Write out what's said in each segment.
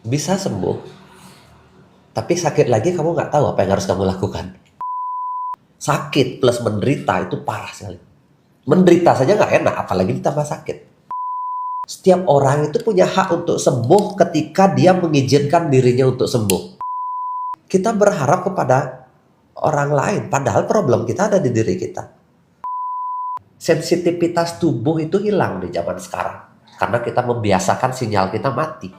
Bisa sembuh, tapi sakit lagi kamu nggak tahu apa yang harus kamu lakukan. Sakit plus menderita itu parah sekali. Menderita saja nggak enak, apalagi ditambah sakit. Setiap orang itu punya hak untuk sembuh ketika dia mengizinkan dirinya untuk sembuh. Kita berharap kepada orang lain, padahal problem kita ada di diri kita. Sensitivitas tubuh itu hilang di zaman sekarang, karena kita membiasakan sinyal kita mati.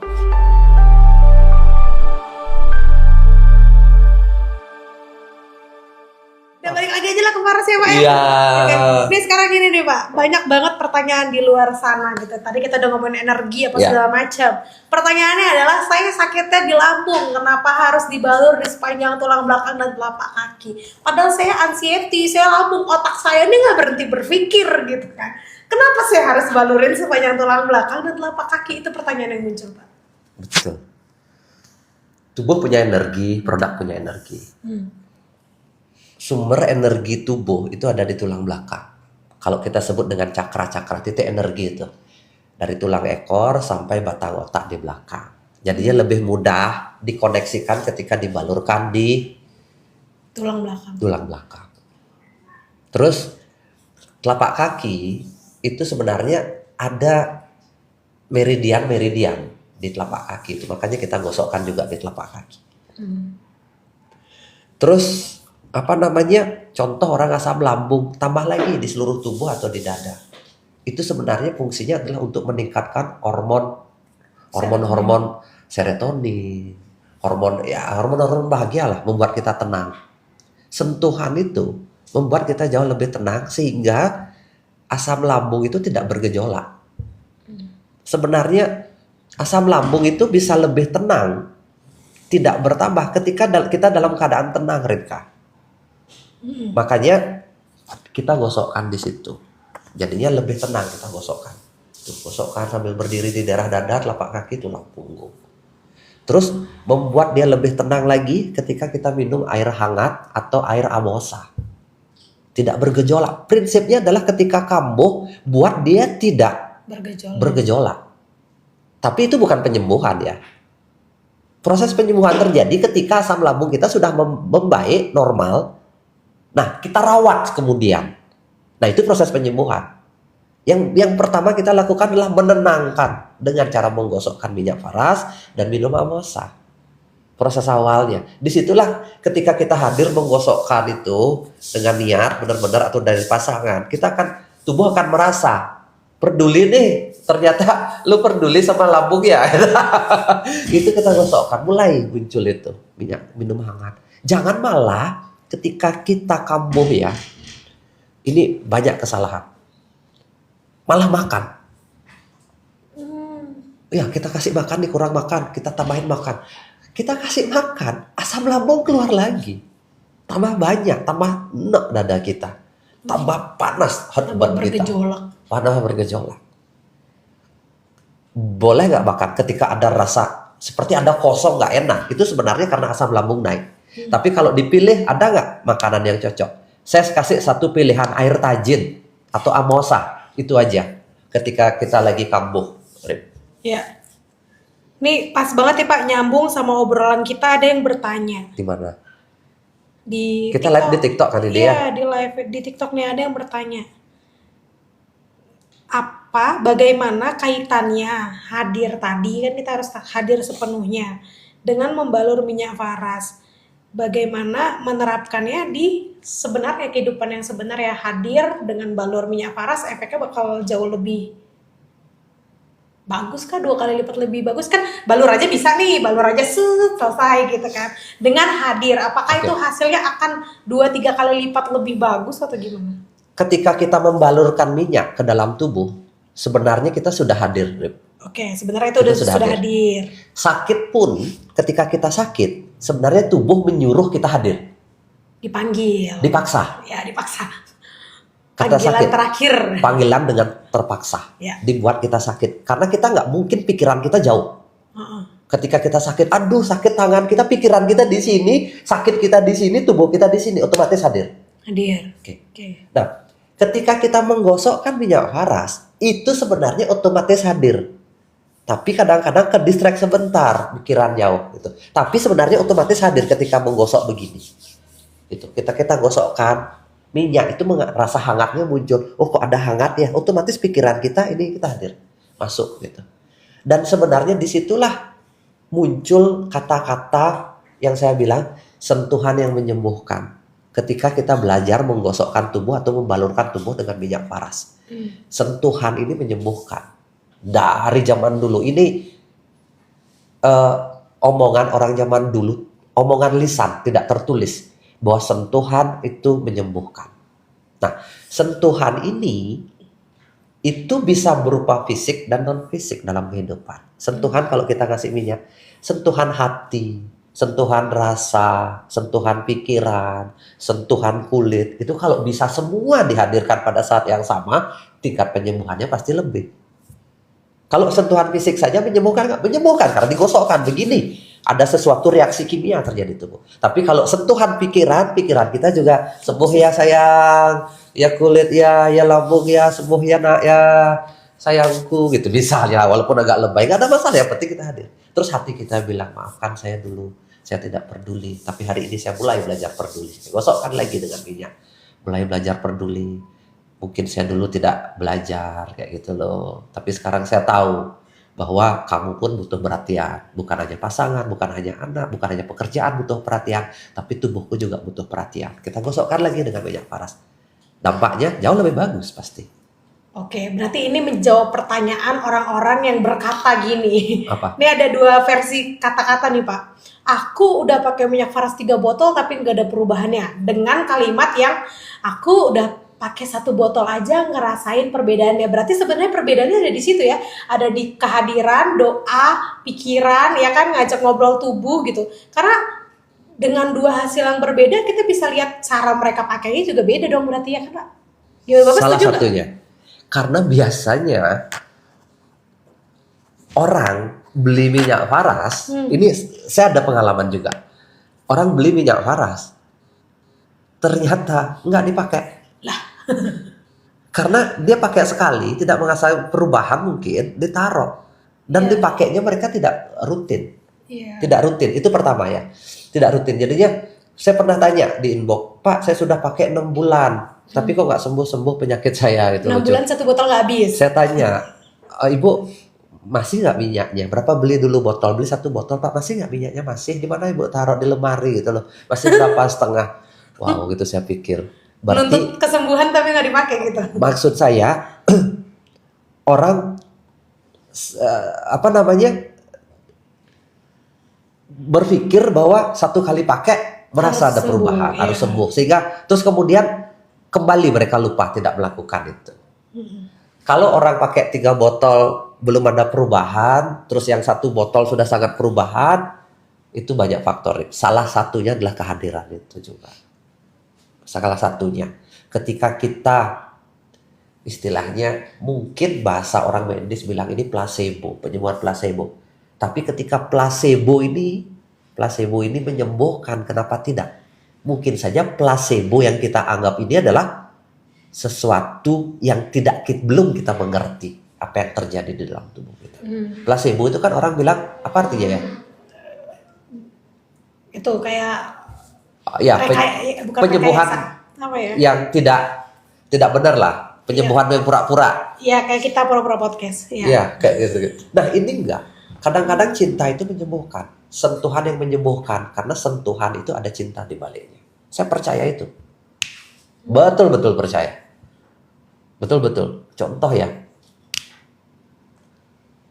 Udah balik lagi aja lah ke Paras ya Pak ya? Iya. Oke. Ini sekarang gini nih Pak, banyak banget pertanyaan di luar sana gitu. Tadi kita udah ngomongin energi apa Iya. segala macam. Pertanyaannya adalah, saya sakitnya di lambung, kenapa harus dibalur di sepanjang tulang belakang dan telapak kaki? Padahal saya anxiety, saya lambung, otak saya ini nggak berhenti berpikir gitu kan. Kenapa saya harus balurin sepanjang tulang belakang dan telapak kaki? Itu pertanyaan yang muncul Pak. Betul. Tubuh punya energi, produk punya energi. Sumber energi tubuh itu ada di tulang belakang. Kalau kita sebut dengan cakra-cakra, titik energi itu. Dari tulang ekor sampai batang otak di belakang. Jadinya lebih mudah dikoneksikan ketika dibalurkan di Tulang belakang. tulang belakang. Terus telapak kaki itu sebenarnya ada meridian-meridian di telapak kaki itu. Makanya kita gosokkan juga di telapak kaki. Terus contoh orang asam lambung, tambah lagi di seluruh tubuh atau di dada. Itu sebenarnya fungsinya adalah untuk meningkatkan hormon serotonin, hormon bahagia lah, membuat kita tenang. Sentuhan itu membuat kita jauh lebih tenang sehingga asam lambung itu tidak bergejolak. Sebenarnya asam lambung itu bisa lebih tenang, tidak bertambah ketika kita dalam keadaan tenang, Rinka. Makanya kita gosokkan di situ. Jadinya lebih tenang kita gosokkan. Tuh, gosokkan sambil berdiri di daerah dada, telapak kaki, tulang punggung. Terus membuat dia lebih tenang lagi ketika kita minum air hangat atau air amosa. Tidak bergejolak. Prinsipnya adalah ketika kambuh, buat dia tidak bergejolak. Tapi itu bukan penyembuhan ya. Proses penyembuhan terjadi ketika asam lambung kita sudah membaik normal. Nah, kita rawat kemudian. Nah, itu proses penyembuhan. Yang pertama kita lakukan adalah menenangkan dengan cara menggosokkan minyak faras dan minum amosa. Proses awalnya. Disitulah ketika kita hadir menggosokkan itu dengan niat benar-benar atau dari pasangan, tubuh akan merasa peduli nih. Ternyata lu peduli sama lambung ya. Itu kita gosokkan, mulai muncul itu minum hangat. Jangan malah ketika kita kambuh ya, ini banyak kesalahan. Malah makan. Ya kita kasih makan nih, kurang makan, kita tambahin makan. Kita kasih makan, asam lambung keluar lagi. Tambah banyak, tambah enek dada kita. Tambah panas hot badan kita. Panas bergejolak. Boleh nggak makan ketika ada rasa seperti ada kosong nggak enak? Itu sebenarnya karena asam lambung naik. Tapi kalau dipilih, ada nggak makanan yang cocok? Saya kasih satu pilihan, air tajin atau amosa. Itu aja ketika kita lagi kambuh. Ya. Nih pas banget ya Pak, nyambung sama obrolan kita. Ada yang bertanya Di mana? di Kita live di TikTok kali dia. Iya, di live di TikTok nih ada yang bertanya. Bagaimana kaitannya hadir tadi, kan kita harus hadir sepenuhnya dengan membalur minyak faras. Bagaimana menerapkannya di sebenarnya kehidupan yang sebenarnya, hadir dengan balur minyak faras, efeknya bakal jauh lebih bagus kah? 2 kali lipat lebih bagus kan? Balur aja bisa nih, balur aja selesai gitu kan. Dengan hadir, apakah itu hasilnya akan 2-3 kali lipat lebih bagus atau gimana? Ketika kita membalurkan minyak ke dalam tubuh, sebenarnya kita sudah hadir. Oke, sebenarnya itu sudah hadir. Sakit pun, ketika kita sakit, sebenarnya tubuh menyuruh kita hadir. Dipanggil. Dipaksa. Ya, dipaksa. Kita Panggilan sakit. terakhir. Panggilan dengan terpaksa. Ya. Dibuat kita sakit. Karena kita nggak mungkin pikiran kita jauh. Ketika kita sakit, aduh sakit tangan kita, pikiran kita di sini, sakit kita di sini, tubuh kita di sini, otomatis hadir. Hadir. Oke. Nah, ketika kita menggosokkan minyak faras, itu sebenarnya otomatis hadir. Tapi kadang-kadang ke distract sebentar, pikiran jauh gitu. Tapi sebenarnya otomatis hadir ketika menggosok begini. Gitu. Kita gosokkan minyak itu rasa hangatnya muncul. Oh kok ada hangat ya? Otomatis pikiran kita ini kita hadir masuk gitu. Dan sebenarnya disitulah muncul kata-kata yang saya bilang sentuhan yang menyembuhkan. Ketika kita belajar menggosokkan tubuh atau membalurkan tubuh dengan minyak paras. Sentuhan ini menyembuhkan. Dari zaman dulu ini omongan orang zaman dulu, omongan lisan tidak tertulis bahwa sentuhan itu menyembuhkan. Nah, sentuhan ini itu bisa berupa fisik dan non fisik dalam kehidupan. Sentuhan kalau kita kasih minyak, sentuhan hati, sentuhan rasa, sentuhan pikiran, sentuhan kulit, itu kalau bisa semua dihadirkan pada saat yang sama, tingkat penyembuhannya pasti lebih. Kalau sentuhan fisik saja menyembuhkan nggak? Menyembuhkan karena digosokkan begini. Ada sesuatu reaksi kimia terjadi di tubuh. Tapi kalau sentuhan pikiran kita juga sembuh ya sayang, ya kulit ya lambung ya sembuh ya nak ya sayangku gitu. Misalnya walaupun agak lebay nggak ada masalah, yang penting kita hadir. Terus hati kita bilang maafkan saya dulu, saya tidak peduli. Tapi hari ini saya mulai belajar peduli. Gosokkan lagi dengan minyak. Mulai belajar peduli. Mungkin saya dulu tidak belajar kayak gitu loh. Tapi sekarang saya tahu bahwa kamu pun butuh perhatian. Bukan hanya pasangan, bukan hanya anak, bukan hanya pekerjaan butuh perhatian. Tapi tubuhku juga butuh perhatian. Kita gosokkan lagi dengan minyak paras. Dampaknya jauh lebih bagus pasti. Oke, berarti ini menjawab pertanyaan orang-orang yang berkata gini. Apa? Ini ada 2 versi kata-kata nih Pak. Aku udah pakai minyak paras 3 botol tapi nggak ada perubahannya. Dengan kalimat yang aku udah pakai 1 botol aja ngerasain perbedaannya. Berarti sebenarnya perbedaannya ada di situ ya. Ada di kehadiran, doa, pikiran, ya kan, ngajak ngobrol tubuh gitu. Karena dengan 2 hasil yang berbeda kita bisa lihat cara mereka pakainya juga beda dong berarti ya kan Pak? Ya, Bapak Salah setuju satunya. Karena biasanya orang beli minyak paras, ini saya ada pengalaman juga. Orang beli minyak paras, ternyata nggak dipakai. lah? Karena dia pakai sekali, tidak mengasah perubahan mungkin, ditaruh. Dan dipakainya mereka tidak rutin. Tidak rutin, itu pertama ya. Tidak rutin, jadinya saya pernah tanya di inbox, Pak saya sudah pakai 6 bulan. Tapi kok nggak sembuh-sembuh penyakit saya gitu. 6 bulan 1 botol nggak habis. Saya tanya, Ibu masih nggak minyaknya? Berapa beli dulu botol? Beli 1 botol Pak, masih nggak minyaknya? Masih. Di mana Ibu taruh di lemari gitu loh? Masih berapa setengah? Wow gitu saya pikir. Berarti Menuntut kesembuhan tapi nggak dipakai gitu. maksud saya orang berpikir bahwa 1 kali pakai merasa ada perubahan, harus sembuh, sehingga terus kemudian kembali mereka lupa tidak melakukan itu. Kalau orang pakai 3 botol belum ada perubahan, terus yang 1 botol sudah sangat perubahan, itu banyak faktor. Salah satunya adalah kehadiran itu juga. Salah satunya, ketika kita istilahnya mungkin bahasa orang medis bilang ini placebo, penyembuhan placebo. Tapi ketika placebo ini menyembuhkan, kenapa tidak? Mungkin saja placebo yang kita anggap ini adalah sesuatu yang belum kita mengerti apa yang terjadi di dalam tubuh kita. Placebo itu kan orang bilang apa artinya ya? Itu kayak Ya penyembuhan apa ya? yang tidak benar lah, penyembuhan yang pura-pura. Iya kayak kita pura-pura podcast. Iya kayak gitu. Nah ini enggak. Kadang-kadang cinta itu menyembuhkan, sentuhan yang menyembuhkan, karena sentuhan itu ada cinta di baliknya. Saya percaya itu. Betul-betul percaya. Betul-betul. Contoh ya.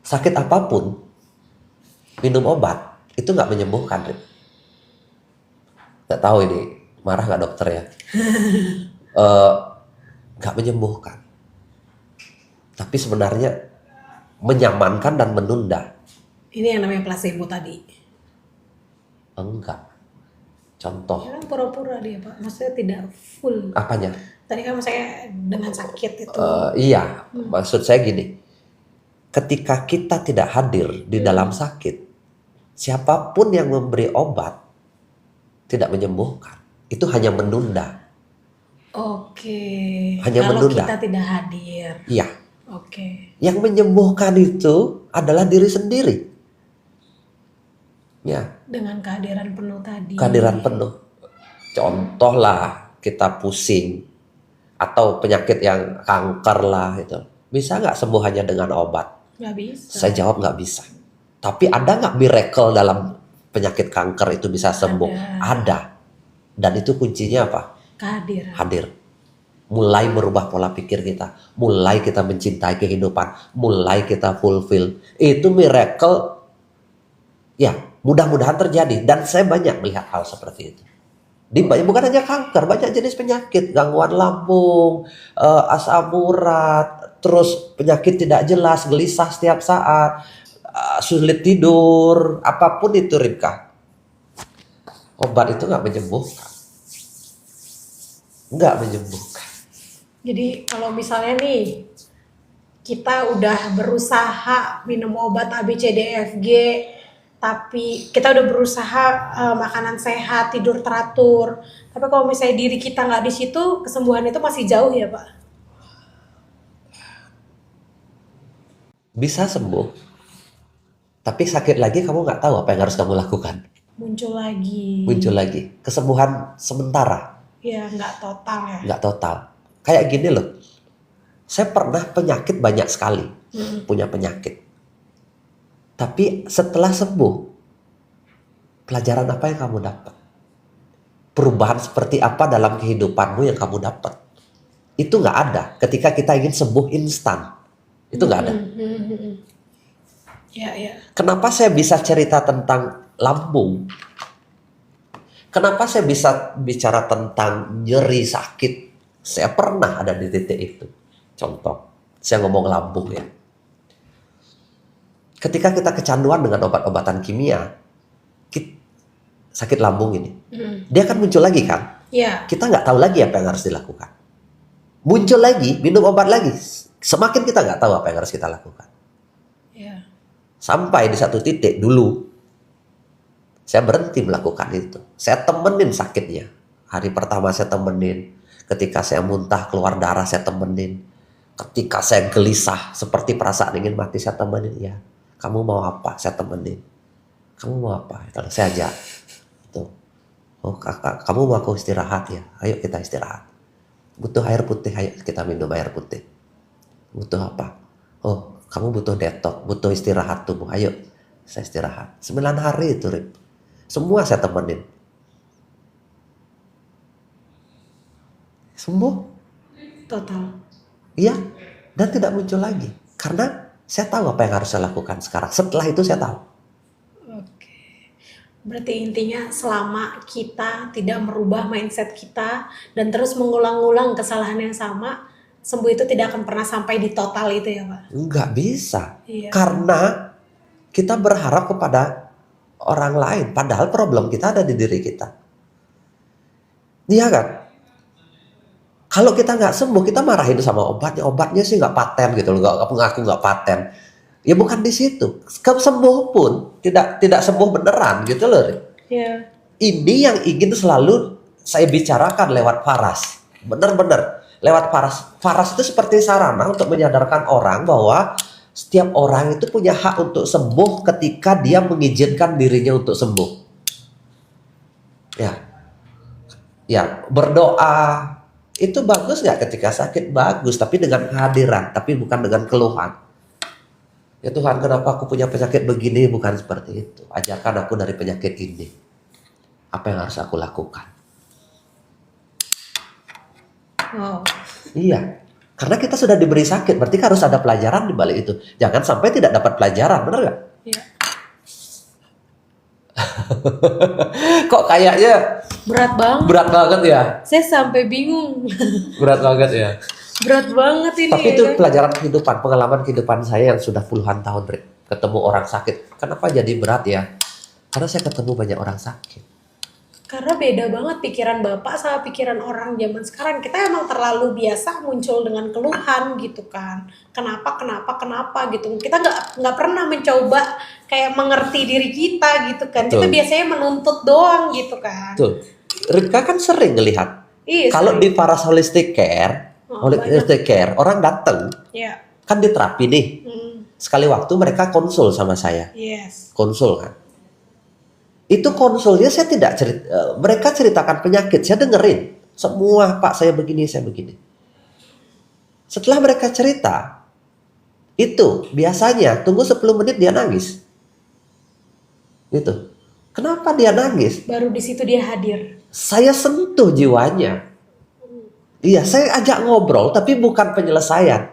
Sakit apapun, minum obat, itu nggak menyembuhkan. Nggak tahu ini, marah nggak dokter ya? Nggak menyembuhkan. Tapi sebenarnya menyamankan dan menunda. Ini yang namanya placebo tadi. Enggak. Contoh. Ya kan pura-pura dia Pak, maksudnya tidak full. Apanya? Tadi kan saya dengan sakit itu. Iya, maksud saya gini. Ketika kita tidak hadir di dalam sakit, siapapun yang memberi obat tidak menyembuhkan. Itu hanya menunda. Oke. Hanya kalau menunda. kita tidak hadir. Iya. Oke. Yang menyembuhkan itu adalah diri sendiri. Ya, Dengan kehadiran penuh tadi. kehadiran penuh. Contohlah kita pusing atau penyakit yang kanker lah itu. Bisa nggak sembuh hanya dengan obat? Nggak bisa. Saya jawab nggak bisa. Tapi ada nggak miracle dalam penyakit kanker itu bisa sembuh? Ada. Dan itu kuncinya apa? Kehadiran. Hadir. Mulai merubah pola pikir kita. Mulai kita mencintai kehidupan. Mulai kita fulfill. Itu miracle. Ya, mudah-mudahan terjadi. Dan saya banyak melihat hal seperti itu. Bukan hanya kanker, banyak jenis penyakit. Gangguan lambung, asam urat, terus penyakit tidak jelas, gelisah setiap saat, sulit tidur, apapun itu Ribka. Obat itu nggak menyembuhkan. Nggak menyembuhkan. Jadi kalau misalnya nih kita udah berusaha minum obat A B C D E F G, tapi kita udah berusaha makanan sehat, tidur teratur, tapi kalau misalnya diri kita nggak di situ, kesembuhan itu masih jauh ya Pak? Bisa sembuh, tapi sakit lagi kamu nggak tahu apa yang harus kamu lakukan. Muncul lagi. Muncul lagi. Kesembuhan sementara. Ya nggak total ya. Nggak total. Kayak gini loh. Saya pernah penyakit banyak sekali. Punya penyakit. Tapi setelah sembuh, pelajaran apa yang kamu dapat? Perubahan seperti apa dalam kehidupanmu yang kamu dapat? Itu nggak ada ketika kita ingin sembuh instan. Itu nggak ada. Ya. Kenapa saya bisa cerita tentang lambung? Kenapa saya bisa bicara tentang nyeri sakit? Saya pernah ada di titik itu. Contoh, saya ngomong lambung ya. Ketika kita kecanduan dengan obat-obatan kimia, sakit lambung ini, dia akan muncul lagi kan? Ya. Kita nggak tahu lagi apa yang harus dilakukan. Muncul lagi, minum obat lagi. Semakin kita nggak tahu apa yang harus kita lakukan. Ya. Sampai di satu titik dulu, saya berhenti melakukan itu. Saya temenin sakitnya. Hari pertama saya temenin. Ketika saya muntah keluar darah saya temenin. Ketika saya gelisah seperti perasaan ingin mati saya temenin. Ya, kamu mau apa? Saya temenin. Kamu mau apa? Kalau saya ajak. Tuh. Oh kakak, kamu mau aku istirahat ya? Ayo kita istirahat. Butuh air putih, ayo kita minum air putih. Butuh apa? Oh, kamu butuh detox, butuh istirahat tubuh. Ayo, saya istirahat. 9 hari itu, Rip. Semua saya temenin. Sembuh. Total. Iya, dan tidak muncul lagi. Karena saya tahu apa yang harus saya lakukan sekarang. Setelah itu saya tahu. Oke. Berarti intinya selama kita tidak merubah mindset kita dan terus mengulang-ulang kesalahan yang sama, sembuh itu tidak akan pernah sampai di total itu ya Pak? Nggak bisa. Iya. Karena kita berharap kepada orang lain. Padahal problem kita ada di diri kita. Iya kan? Kalau kita nggak sembuh, kita marahin sama obatnya. Obatnya sih nggak paten gitu loh. Ngaku nggak paten. Ya bukan di situ. Sembuh pun tidak sembuh beneran gitu loh. Iya. Ini yang ingin selalu saya bicarakan lewat Faras. Bener-bener. Lewat Faras. Faras itu seperti sarana untuk menyadarkan orang bahwa setiap orang itu punya hak untuk sembuh ketika dia mengizinkan dirinya untuk sembuh. Ya, berdoa itu bagus nggak ketika sakit? Bagus, tapi dengan kehadiran, tapi bukan dengan keluhan. Ya Tuhan, kenapa aku punya penyakit begini? Bukan seperti itu. Ajarkan aku dari penyakit ini. Apa yang harus aku lakukan? Wow. Iya, karena kita sudah diberi sakit, berarti harus ada pelajaran di balik itu. Jangan sampai tidak dapat pelajaran, benar nggak? Iya. Kok kayaknya Berat banget. berat banget ya? Saya sampai bingung. Berat banget ya. Berat banget ini. Tapi ya itu kan? pelajaran kehidupan, pengalaman kehidupan saya yang sudah puluhan tahun, Rik. Ketemu orang sakit. Kenapa jadi berat ya? Karena saya ketemu banyak orang sakit. Karena beda banget pikiran Bapak sama pikiran orang zaman sekarang. Kita emang terlalu biasa muncul dengan keluhan gitu kan. Kenapa gitu. Kita nggak pernah mencoba kayak mengerti diri kita gitu kan. Kita Betul. biasanya menuntut doang gitu kan. Tuh, Rika kan sering ngelihat. Iya. Kalau sering. di Paras Holistic Care, Oh, Holistic Care, orang datang Ya. kan di terapi nih. Sekali waktu mereka konsul sama saya. Yes. Konsul kan. Itu konsulnya saya tidak cerita, mereka ceritakan penyakit, saya dengerin. Semua, Pak saya begini, saya begini. Setelah mereka cerita, itu biasanya tunggu 10 menit dia nangis. Gitu. Kenapa dia nangis? Baru di situ dia hadir. Saya sentuh jiwanya. Iya, saya ajak ngobrol tapi bukan penyelesaian.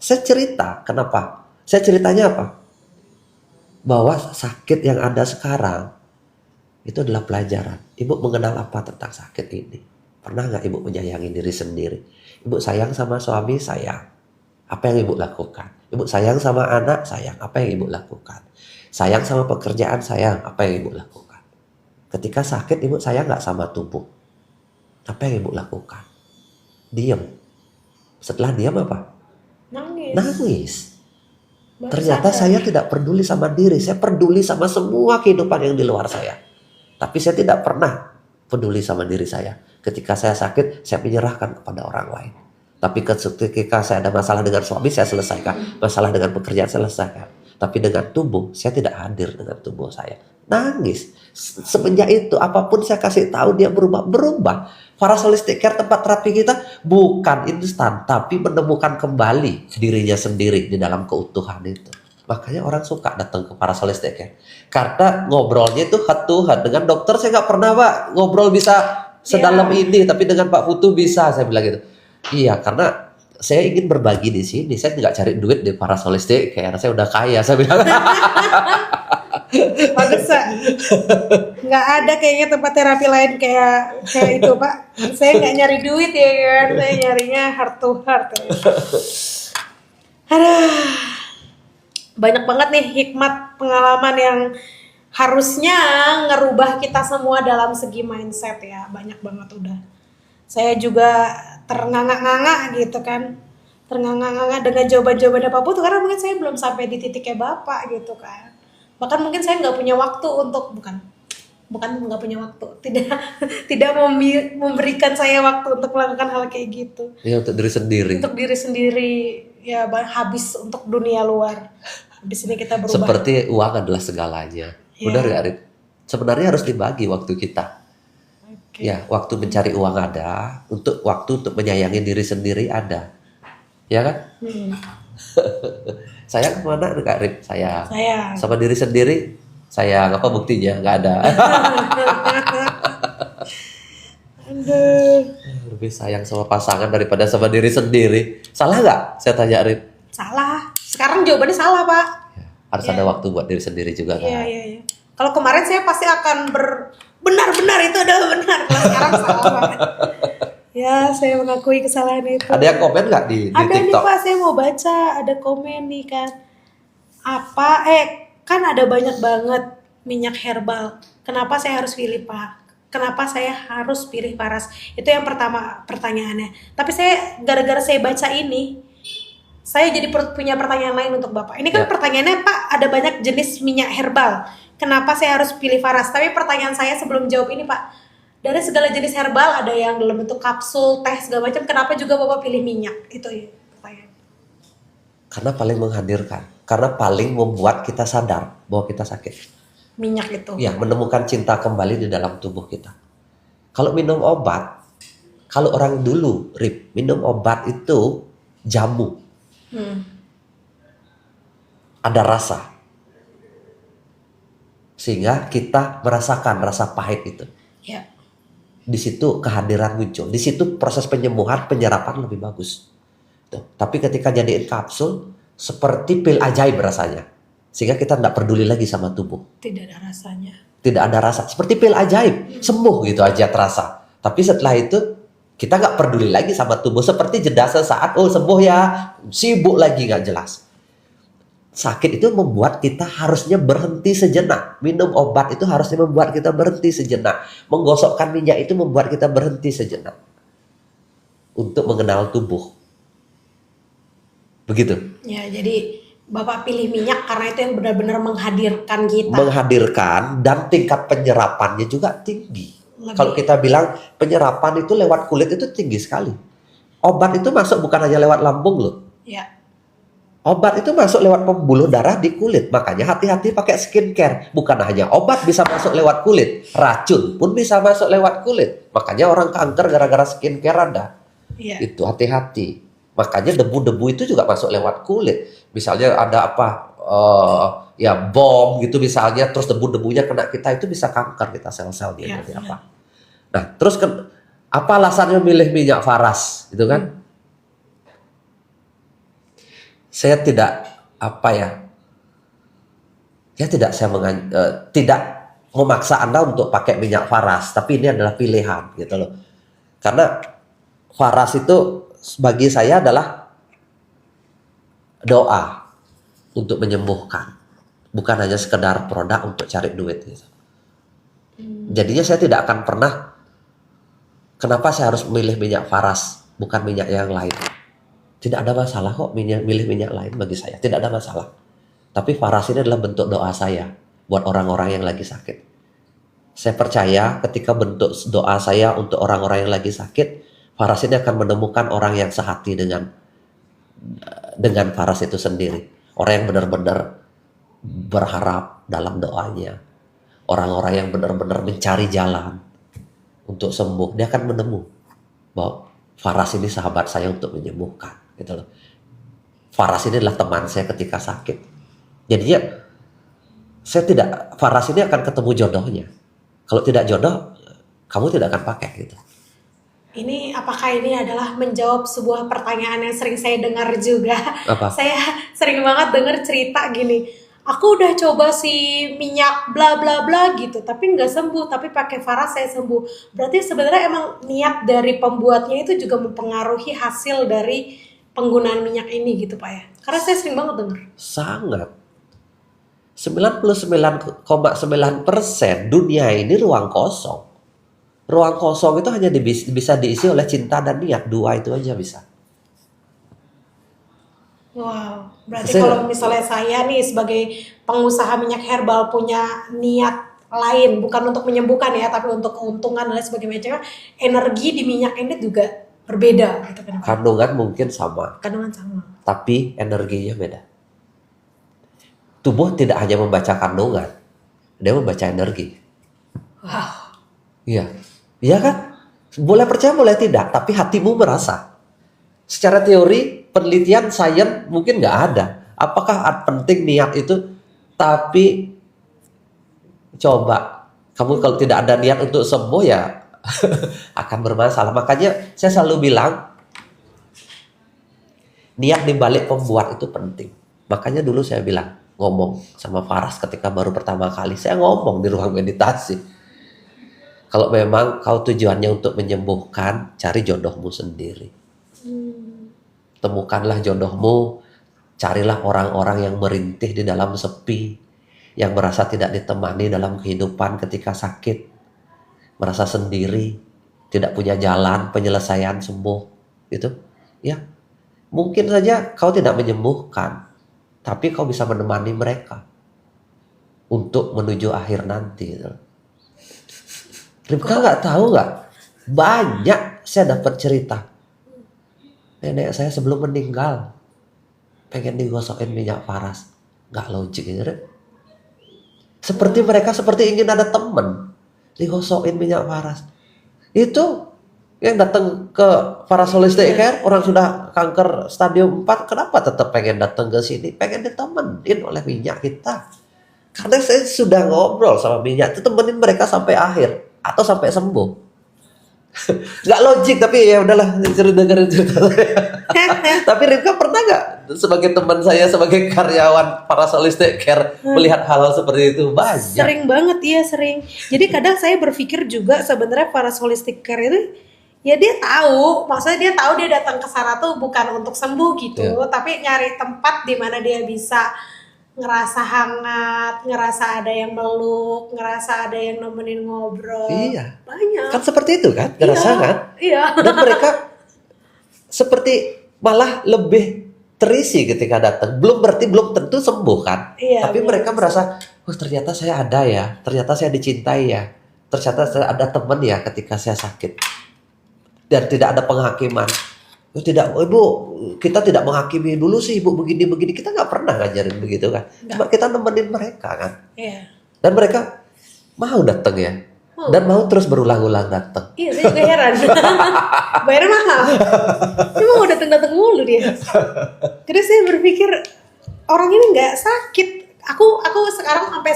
Saya cerita, kenapa? Saya ceritanya apa? Bahwa sakit yang ada sekarang itu adalah pelajaran. Ibu mengenal apa tentang sakit ini? Pernah nggak ibu menyayangi diri sendiri? Ibu sayang sama suami, sayang. Apa yang ibu lakukan? Ibu sayang sama anak, sayang. Apa yang ibu lakukan? Sayang sama pekerjaan, sayang. Apa yang ibu lakukan? Ketika sakit, ibu sayang nggak sama tubuh? Apa yang ibu lakukan? Diam. Setelah diam apa? Nangis. Ternyata saya tidak peduli sama diri. Saya peduli sama semua kehidupan yang di luar saya. Tapi saya tidak pernah peduli sama diri saya. Ketika saya sakit, saya menyerahkan kepada orang lain. Tapi ketika saya ada masalah dengan suami, saya selesaikan. Masalah dengan pekerjaan, saya selesaikan. Tapi dengan tubuh, saya tidak hadir dengan tubuh saya. Nangis. Semenjak itu, apapun saya kasih tahu, dia berubah. Faras Holistic Care, tempat terapi kita bukan instan, tapi menemukan kembali dirinya sendiri di dalam keutuhan itu. Makanya orang suka datang ke Faras Holistic Care. Karena ngobrolnya itu head to head. Dengan dokter saya nggak pernah, Pak, ngobrol bisa sedalam ini, tapi dengan Pak Putu bisa, saya bilang gitu. Iya, karena saya ingin berbagi di sini. Saya nggak cari duit di Faras Holistic Care. Saya udah kaya, saya bilang. Bagus, nggak ada kayaknya tempat terapi lain kayak itu, Pak. Saya nggak nyari duit ya kan, saya nyarinya heart to heart. Ya. Aduh, banyak banget nih hikmat pengalaman yang harusnya ngerubah kita semua dalam segi mindset ya, banyak banget udah. Saya juga ternganga-nganga gitu kan, ternganga-nganga dengan jawaban-jawaban Pak Putu karena mungkin saya belum sampai di titiknya Bapak gitu kan. Bahkan mungkin saya nggak punya waktu untuk bukan nggak punya waktu, tidak memberikan saya waktu untuk melakukan hal kayak gitu. Iya, untuk diri sendiri. Untuk diri sendiri ya, habis untuk dunia luar. Habis ini kita berubah. Seperti uang adalah segalanya. Benar gak, Rit? Sebenarnya harus dibagi waktu kita. Okay. Ya, waktu mencari uang ada, waktu untuk menyayangi diri sendiri ada. Ya kan? Sayang kemana Kak Rip? Sayang. Sama diri sendiri sayang. Apa buktinya? Nggak ada. Aduh. Lebih sayang sama pasangan daripada sama diri sendiri. Salah nggak? Saya tanya Rip. Salah. Sekarang jawabannya salah, Pak. Ya, harus ada waktu buat diri sendiri juga kan. Iya. Kalau kemarin saya pasti akan benar-benar itu adalah benar. Kalau sekarang salah banget. Ya, saya mengakui kesalahan itu. Ada yang komen nggak di ada TikTok? Ada nih, Pak, saya mau baca. Ada komen nih kan. Kan ada banyak banget minyak herbal. Kenapa saya harus pilih, Pak? Kenapa saya harus pilih Faras? Itu yang pertama pertanyaannya. Tapi saya gara-gara saya baca ini, saya jadi punya pertanyaan lain untuk Bapak. Ini kan pertanyaannya, Pak, ada banyak jenis minyak herbal. Kenapa saya harus pilih Faras? Tapi pertanyaan saya sebelum jawab ini, Pak, dari segala jenis herbal ada yang dalam bentuk kapsul, teh, segala macam. Kenapa juga Bapak pilih minyak? Itu ya pertanyaan. Karena paling menghadirkan. Karena paling membuat kita sadar bahwa kita sakit. Minyak itu. Ya, menemukan cinta kembali di dalam tubuh kita. Kalau minum obat, kalau orang dulu, Rip, minum obat itu jamu. Ada rasa. Sehingga kita merasakan rasa pahit itu. Ya. Di situ kehadiran muncul. Di situ proses penyembuhan, penyerapan lebih bagus. Tuh. Tapi ketika jadiin kapsul, seperti pil ajaib rasanya. Sehingga kita tidak peduli lagi sama tubuh. Tidak ada rasanya. Tidak ada rasa. Seperti pil ajaib. Sembuh gitu aja terasa. Tapi setelah itu, kita nggak peduli lagi sama tubuh. Seperti jeda sesaat, oh sembuh ya. Sibuk lagi, nggak jelas. Sakit itu membuat kita harusnya berhenti sejenak. Minum obat itu harusnya membuat kita berhenti sejenak. Menggosokkan minyak itu membuat kita berhenti sejenak. Untuk mengenal tubuh. Begitu. Ya, jadi Bapak pilih minyak karena itu yang benar-benar menghadirkan kita. Menghadirkan dan tingkat penyerapannya juga tinggi. Kalau kita bilang penyerapan itu lewat kulit itu tinggi sekali. Obat itu masuk bukan hanya lewat lambung loh. Ya. Obat itu masuk lewat pembuluh darah di kulit. Makanya hati-hati pakai skincare. Bukan hanya obat bisa masuk lewat kulit. Racun pun bisa masuk lewat kulit. Makanya orang kanker gara-gara skincare ada. Iya. Itu hati-hati. Makanya debu-debu itu juga masuk lewat kulit. Misalnya ada apa, ya bom gitu misalnya. Terus debu-debunya kena kita, itu bisa kanker kita sel-selnya. Iya, Jadi iya. apa? Nah terus apa alasannya milih minyak faras gitu kan? Saya tidak tidak memaksa Anda untuk pakai minyak faras, tapi ini adalah pilihan gitu loh. Karena faras itu bagi saya adalah doa untuk menyembuhkan, bukan hanya sekedar produk untuk cari duit gitu. Jadinya saya tidak akan pernah, kenapa saya harus memilih minyak faras bukan minyak yang lain. Tidak ada masalah kok milih minyak lain bagi saya. Tidak ada masalah. Tapi faras ini adalah bentuk doa saya buat orang-orang yang lagi sakit. Saya percaya ketika bentuk doa saya untuk orang-orang yang lagi sakit, faras ini akan menemukan orang yang sehati dengan faras itu sendiri. Orang yang benar-benar berharap dalam doanya. Orang-orang yang benar-benar mencari jalan untuk sembuh. Dia akan menemu bahwa faras ini sahabat saya untuk menyembuhkan. Gitu loh. Faras ini adalah teman saya ketika sakit. Jadinya faras ini akan ketemu jodohnya. Kalau tidak jodoh, kamu tidak akan pakai gitu. Ini apakah ini adalah menjawab sebuah pertanyaan yang sering saya dengar juga? Apa? Saya sering banget dengar cerita gini. Aku udah coba si minyak bla bla bla gitu, tapi nggak sembuh. Tapi pakai faras saya sembuh. Berarti sebenarnya emang niat dari pembuatnya itu juga mempengaruhi hasil dari penggunaan minyak ini gitu Pak ya? Karena saya sering banget dengar. Sangat. 99,9% dunia ini ruang kosong. Ruang kosong itu hanya bisa diisi oleh cinta dan niat. Dua itu aja bisa. Wow, berarti kalau misalnya saya nih sebagai pengusaha minyak herbal punya niat lain, bukan untuk menyembuhkan ya, tapi untuk keuntungan dan lain sebagainya, energi di minyak ini juga berbeda gitu kan Pak? Kandungan mungkin sama, Kandungan sama. tapi energinya beda. Tubuh tidak hanya membaca kandungan, dia membaca energi. Wow. Iya, iya kan? Boleh percaya, boleh tidak, tapi hatimu merasa. Secara teori, penelitian, sains mungkin nggak ada. Apakah penting niat itu? Tapi coba, kamu kalau tidak ada niat untuk sembuh ya akan bermasalah. Makanya saya selalu bilang, niat dibalik pembuat itu penting. Makanya dulu saya bilang, ngomong sama Faras ketika baru pertama kali, saya ngomong di ruang meditasi. Kalau memang kau tujuannya untuk menyembuhkan, cari jodohmu sendiri. Temukanlah jodohmu, carilah orang-orang yang merintih di dalam sepi, yang merasa tidak ditemani dalam kehidupan ketika sakit, merasa sendiri, tidak punya jalan penyelesaian sembuh, gitu. Ya, mungkin saja kau tidak menyembuhkan, tapi kau bisa menemani mereka untuk menuju akhir nanti. Gitu. Ripka nggak tahu nggak? Banyak saya dapat cerita. Nenek saya sebelum meninggal pengen digosokin minyak Faras, nggak logik ini. Seperti mereka seperti ingin ada temen digosokin minyak Faras. Itu yang datang ke Faras Holistic Care, orang sudah kanker stadium 4, kenapa tetap pengen datang ke sini? Pengen ditemenin oleh minyak kita. Karena saya sudah ngobrol sama minyak, itu temenin mereka sampai akhir atau sampai sembuh. Nggak logik, tapi ya udahlah, dengerin cerita saya. Tapi Ripka pernah nggak sebagai teman saya, sebagai karyawan Faras Holistic Care melihat hal seperti itu? Banyak. Sering banget, iya sering. Jadi kadang saya berpikir juga sebenarnya Faras Holistic Care itu ya dia tahu, maksudnya dia tahu dia datang ke sana tuh bukan untuk sembuh gitu, tapi nyari tempat di mana dia bisa ngerasa hangat, ngerasa ada yang meluk, ngerasa ada yang nemenin ngobrol. Iya. Banyak. Kan seperti itu kan, ngerasa kan? Iya. Dan mereka seperti malah lebih terisi ketika datang. Belum tentu sembuh kan? Iya, tapi mereka merasa, oh ternyata saya ada ya, ternyata saya dicintai ya, ternyata saya ada teman ya ketika saya sakit. Dan tidak ada penghakiman. Tidak, ibu, kita tidak menghakimi dulu sih ibu begini-begini. Kita nggak pernah ngajarin begitu kan. Cuma kita nemenin mereka kan. Iya. Dan mereka mau datang ya. Dan mau terus berulang-ulang datang. Iya, saya juga heran. Bayarnya mahal. Cuma mau datang-datang mulu dia. Terus saya berpikir orang ini nggak sakit. Aku sekarang sampai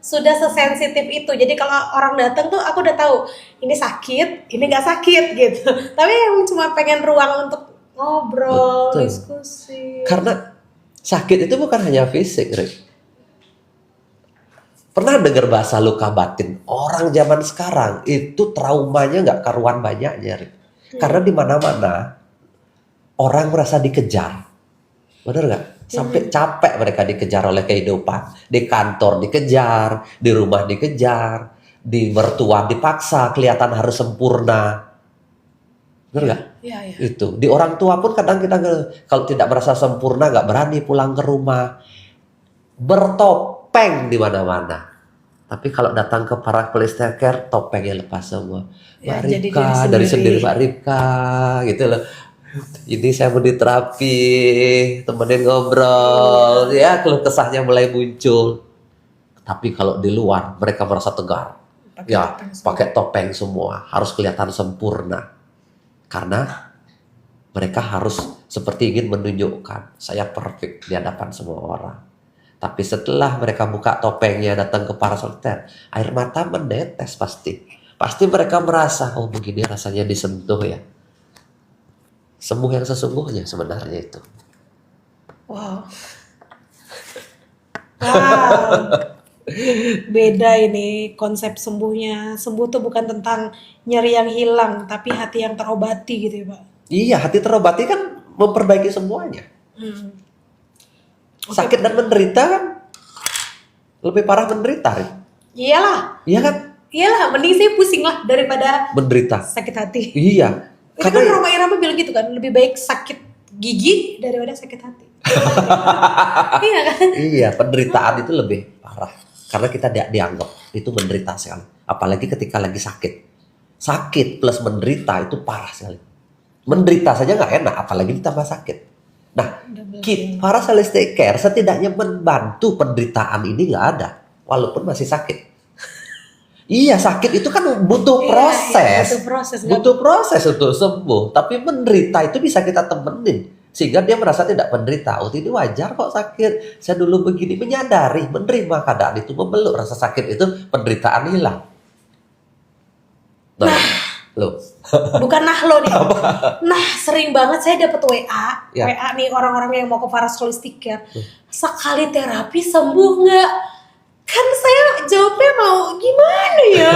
sudah sesensitif itu. Jadi kalau orang datang tuh aku udah tahu ini sakit, ini nggak sakit gitu. Tapi yang cuma pengen ruang untuk ngobrol, Betul. diskusi. Karena sakit itu bukan hanya fisik, Rip. Pernah dengar bahasa luka batin? Orang zaman sekarang itu traumanya nggak karuan banyaknya, Rip. Karena di mana-mana orang merasa dikejar. Bener nggak? Sampai capek mereka dikejar oleh kehidupan. Di kantor dikejar, di rumah dikejar, di mertua dipaksa, kelihatan harus sempurna. Bener nggak? Iya, iya. Itu. Di orang tua pun kadang kita kalau tidak merasa sempurna nggak berani pulang ke rumah. Bertopeng di mana-mana. Tapi kalau datang ke para Holistic Care, topengnya lepas semua. Ya, Mbak jadi Ripka, diri dari sendiri. sendiri Mbak Ripka, gitu loh. Ini saya mau diterapi, temenin ngobrol, ya keluh kesahnya mulai muncul. Tapi kalau di luar mereka merasa tegar, Pakai ya topeng semua. pakai topeng semua, harus kelihatan sempurna. Karena mereka harus seperti ingin menunjukkan saya perfect di hadapan semua orang. Tapi setelah mereka buka topengnya datang ke para soliter, air mata menetes pasti. Pasti mereka merasa, oh begini rasanya disentuh ya. Sembuh yang sesungguhnya sebenarnya itu. Wow. Wow. Beda ini konsep sembuhnya. Sembuh tuh bukan tentang nyeri yang hilang, tapi hati yang terobati gitu ya, Pak. Iya, hati terobati kan memperbaiki semuanya. Oke, Sakit dan menderita kan lebih parah menderita. Rin. Iyalah, Iya kan? mending saya pusing lah daripada Menderita. sakit hati. Iya. Itu kan Roma Irama bilang gitu kan, lebih baik sakit gigi daripada sakit hati. Iya kan? Iya, penderitaan itu lebih parah. Karena kita dianggap itu menderita sekali. Apalagi ketika lagi sakit. Sakit plus menderita itu parah sekali. Menderita saja nggak enak, apalagi ditambah sakit. Nah, para Holistic Care setidaknya membantu penderitaan ini nggak ada. Walaupun masih sakit. Iya, sakit itu kan butuh proses. Butuh proses. Butuh proses untuk sembuh. Tapi menderita itu bisa kita temenin. Sehingga dia merasa tidak menderita. Oh, ini wajar kok sakit. Saya dulu begini. Menyadari, menerima keadaan itu. Memeluk rasa sakit itu, penderitaan hilang. Nah, loh. Bukan lo nih. Nah, sering banget saya dapat WA. Ya. WA nih orang-orang yang mau ke Paras Holistic Care. Sekali terapi sembuh nggak? Kan saya jawabnya mau gimana ya?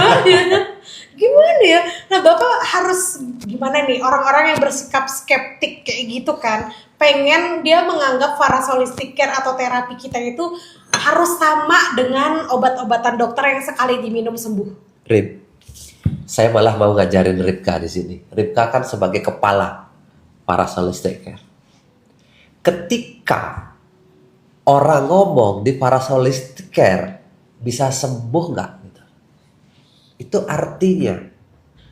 Gimana ya? Nah, Bapak harus gimana nih? Orang-orang yang bersikap skeptik kayak gitu kan, pengen dia menganggap Paras Holistic Care atau terapi kita itu harus sama dengan obat-obatan dokter yang sekali diminum sembuh. Rip, saya malah mau ngajarin Ripka di sini. Ripka kan sebagai kepala Paras Holistic Care. Ketika orang ngomong di Paras Holistic Care bisa sembuh nggak? Gitu. Itu artinya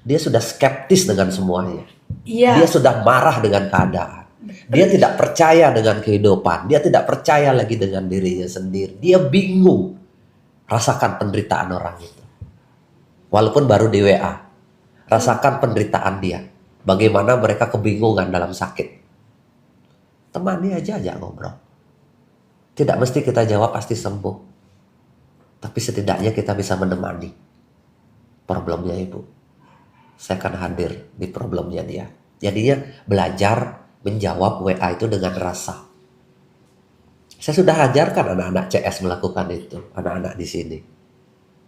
dia sudah skeptis dengan semuanya. Iya. Dia sudah marah dengan keadaan. Dia tidak percaya dengan kehidupan. Dia tidak percaya lagi dengan dirinya sendiri. Dia bingung. Rasakan penderitaan orang itu. Walaupun baru di WA. Rasakan penderitaan dia. Bagaimana mereka kebingungan dalam sakit. Temani aja ngobrol. Tidak mesti kita jawab pasti sembuh. Tapi setidaknya kita bisa menemani problemnya ibu. Saya akan hadir di problemnya dia. Jadinya belajar menjawab WA itu dengan rasa. Saya sudah ajarkan anak-anak CS melakukan itu. Anak-anak di sini.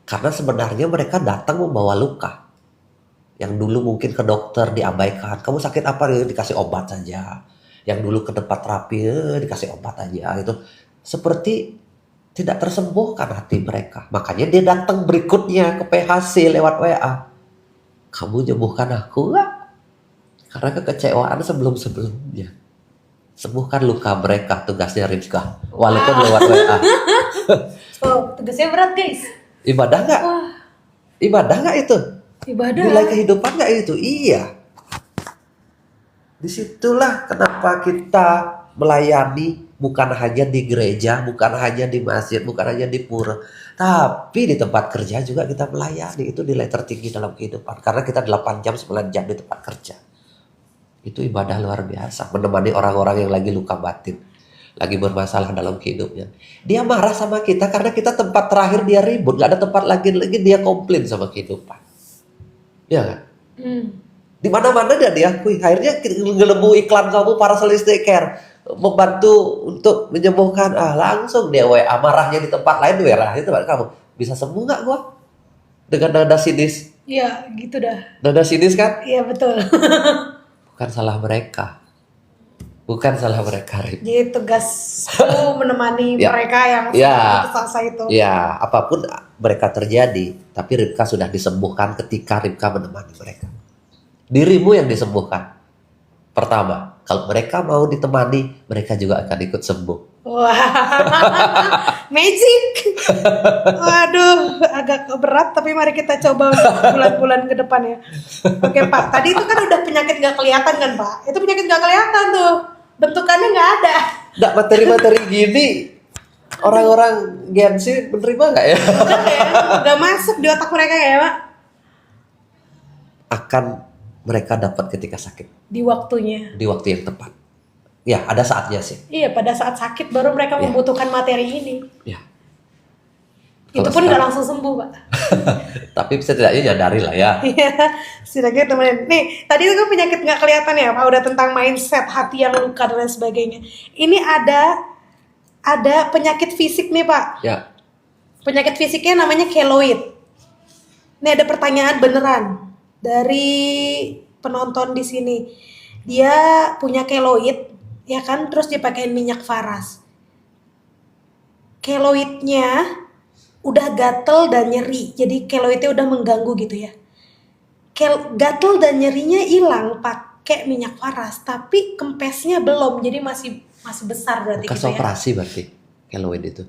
Karena sebenarnya mereka datang membawa luka. Yang dulu mungkin ke dokter diabaikan. Kamu sakit apa? Dikasih obat saja. Yang dulu ke tempat terapi dikasih obat aja. Itu seperti tidak tersembuhkan hati mereka. Makanya dia datang berikutnya ke PHC lewat WA. Kamu nyembuhkan aku nggak? Karena kekecewaan sebelum-sebelumnya. Sembuhkan luka mereka, tugasnya Ripka. Walaupun lewat WA. Oh, tugasnya berat guys. Ibadah nggak? Wah, Ibadah nggak itu? ibadah. Nilai kehidupan nggak itu? Iya. Disitulah kenapa kita melayani bukan hanya di gereja, bukan hanya di masjid, bukan hanya di pura, tapi di tempat kerja juga kita melayani. Itu nilai tertinggi dalam kehidupan. Karena kita 8 jam, 9 jam di tempat kerja. Itu ibadah luar biasa. Menemani orang-orang yang lagi luka batin, lagi bermasalah dalam hidupnya. Dia marah sama kita karena kita tempat terakhir dia ribut. Gak ada tempat lagi dia komplain sama kehidupan. Ya kan? Di mana-mana dia diakui. Akhirnya ngelemu iklan kamu Paracelsus Care, membantu untuk menyembuhkan. Langsung dia WA, marahnya di tempat lain, WA di tempat kamu. Bisa sembuh nggak gua? Dengan nada sinis. Iya, gitu dah. Nada sinis kan? Iya, betul. Bukan salah mereka. Bukan salah mereka, Rip. Jadi tugasku menemani Ya. mereka yang Ya. putus asa itu. Ya, apapun mereka terjadi, tapi Ribka sudah disembuhkan ketika Ribka menemani mereka. Dirimu yang disembuhkan. Pertama, kalau mereka mau ditemani, mereka juga akan ikut sembuh. Wah, magic. Waduh, agak berat tapi mari kita coba untuk bulan-bulan ke depan ya. Oke Pak, tadi itu kan udah penyakit gak kelihatan kan Pak? Itu penyakit gak kelihatan tuh, bentukannya gak ada. Nggak materi-materi gini, orang-orang Gen Z menerima nggak ya? Bukan ya, gak masuk di otak mereka ya Pak? Akan mereka dapat ketika sakit, Di waktunya. di waktu yang tepat. Ya, ada saatnya sih. Iya, pada saat sakit baru mereka Iya. membutuhkan materi ini. Ya. Itu Kalau pun gak sekarang- langsung sembuh Pak. Tapi setidaknya nyadari lah ya. Iya, setidaknya temenin. Nih, tadi itu kan penyakit nggak kelihatan ya, Pak. Udah tentang mindset, hati yang luka dan lain sebagainya. Ini ada penyakit fisik nih, Pak. Ya, Penyakit fisiknya namanya keloid. Ini ada pertanyaan beneran dari penonton di sini. Dia punya keloid, ya kan? Terus dipakein minyak faras. Keloidnya udah gatel dan nyeri, jadi keloidnya udah mengganggu gitu ya. Gatel dan nyerinya hilang pakai minyak faras, tapi kempesnya belum, jadi masih besar berarti bekas gitu ya. operasi berarti keloid itu.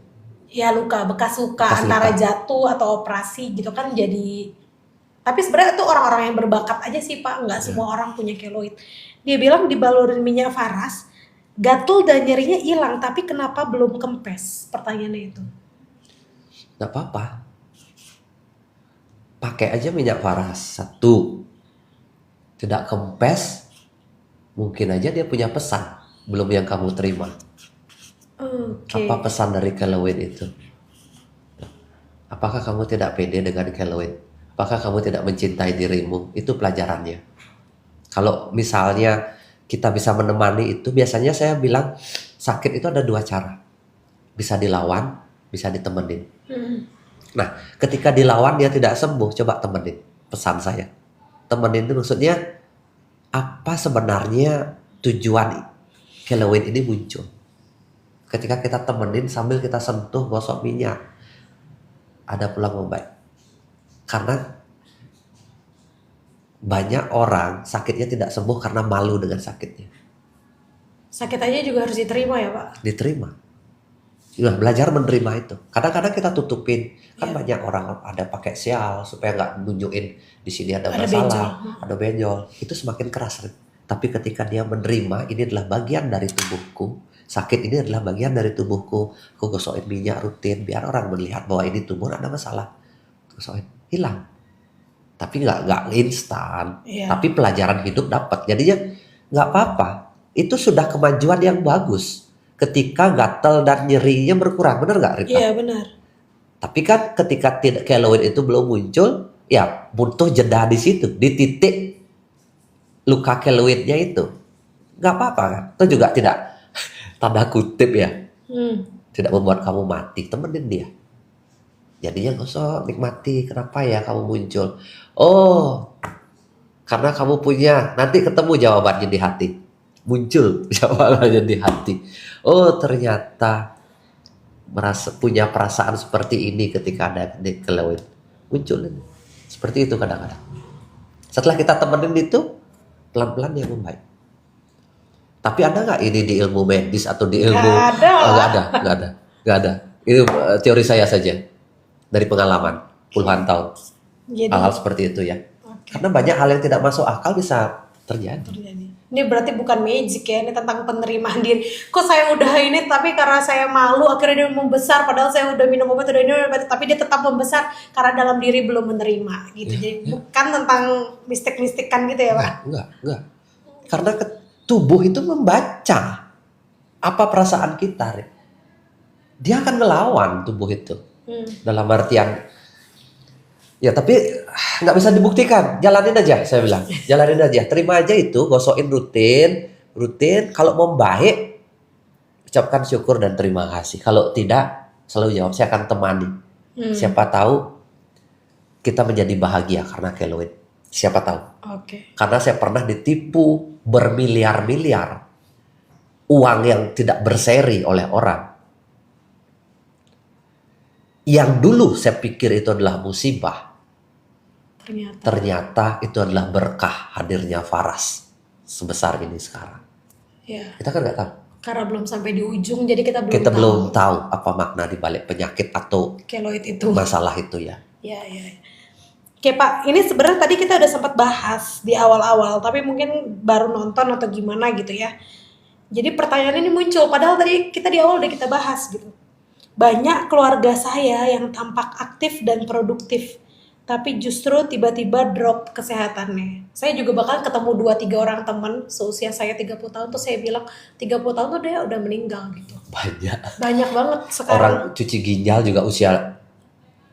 Ya luka, bekas luka Bekas antara luka. jatuh atau operasi gitu kan jadi. Tapi sebenarnya itu orang-orang yang berbakat aja sih Pak, nggak semua orang punya keloid. Dia bilang dibalurin minyak faras, gatel dan nyerinya hilang, tapi kenapa belum kempes? Pertanyaannya itu. Nggak apa-apa. Pakai aja minyak faras. 1. Tidak kempes, mungkin aja dia punya pesan, belum yang kamu terima. Oke. Apa pesan dari keloid itu? Apakah kamu tidak pede dengan keloid? Apakah kamu tidak mencintai dirimu? Itu pelajarannya. Kalau misalnya kita bisa menemani itu, biasanya saya bilang sakit itu ada 2 cara. Bisa dilawan, bisa ditemenin. Nah, ketika dilawan dia tidak sembuh, coba temenin. Pesan saya. Temenin itu maksudnya apa sebenarnya tujuan keloid ini muncul. Ketika kita temenin sambil kita sentuh, gosok minyak, ada pulang membaik. Karena banyak orang sakitnya tidak sembuh karena malu dengan sakitnya. Sakit aja juga harus diterima ya Pak. Diterima. Nah, belajar menerima itu. Kadang-kadang kita tutupin. Kan Iya. banyak orang ada pakai sial supaya nggak nunjukin di sini ada Ada masalah, ada benjol. Itu semakin keras. Rin. Tapi ketika dia menerima, ini adalah bagian dari tubuhku. Sakit ini adalah bagian dari tubuhku. Aku gosokin minyak rutin biar orang melihat bahwa ini tubuh ada masalah. Gosokin, hilang. Tapi nggak instan. Iya. Tapi pelajaran hidup dapat. Jadinya nggak apa-apa. Itu sudah kemajuan yang bagus. Ketika gatal dan nyerinya berkurang, benar nggak Rita? Iya benar. Tapi kan ketika keloid itu belum muncul, ya butuh jeda di situ, di titik luka keloidnya itu. Nggak apa-apa kan? Itu juga tidak tanda kutip ya, tidak membuat kamu mati, temenin dia. Jadinya gosok, nikmati. Kenapa ya kamu muncul? Oh, karena kamu punya, nanti ketemu jawabannya di hati. Muncul jawabannya di hati. Oh, ternyata punya perasaan seperti ini ketika ada di keloid. Muncul ini. Seperti itu kadang-kadang. Setelah kita temenin itu, pelan-pelan dia membaik. Tapi ada nggak ini di ilmu medis atau di ilmu? Nggak ada. Nggak ada. Ini teori saya saja dari pengalaman puluhan tahun. Jadi Hal-hal seperti itu ya. oke, Karena banyak hal yang tidak masuk akal bisa terjadi. terjadi. Ini berarti bukan magic ya, ini tentang penerimaan diri. Kok saya udah ini tapi karena saya malu akhirnya dia membesar, padahal saya udah minum obat, udah ini obat, tapi dia tetap membesar karena dalam diri belum menerima gitu. Jadi bukan tentang mistik-mistikan gitu ya Pak? Enggak. Karena tubuh itu membaca apa perasaan kita, Rin. Dia akan ngelawan tubuh itu. Dalam artian, ya tapi nggak bisa dibuktikan, jalanin aja, saya bilang, jalanin aja, terima aja itu, gosokin rutin. Kalau membaik, ucapkan syukur dan terima kasih. Kalau tidak, selalu jawab, saya akan temani. Siapa tahu kita menjadi bahagia karena keloid. Siapa tahu? Oke. Karena saya pernah ditipu bermiliar-miliar uang yang tidak berseri oleh orang. Yang dulu saya pikir itu adalah musibah. Ternyata itu adalah berkah hadirnya Faras sebesar ini sekarang. Ya. Kita kan nggak tahu. Karena belum sampai di ujung, jadi kita Kita belum tahu apa makna di balik penyakit atau keloid itu. masalah itu ya. Ya. Oke Pak, ini sebenarnya tadi kita udah sempat bahas di awal-awal, tapi mungkin baru nonton atau gimana gitu ya. Jadi pertanyaan ini muncul, padahal tadi kita di awal udah kita bahas gitu. Banyak keluarga saya yang tampak aktif dan produktif, tapi justru tiba-tiba drop kesehatannya. Saya juga bahkan ketemu 2-3 orang teman seusia saya 30 tahun tuh saya bilang 30 tahun tuh dia udah meninggal gitu. Banyak banget sekarang. Orang cuci ginjal juga usia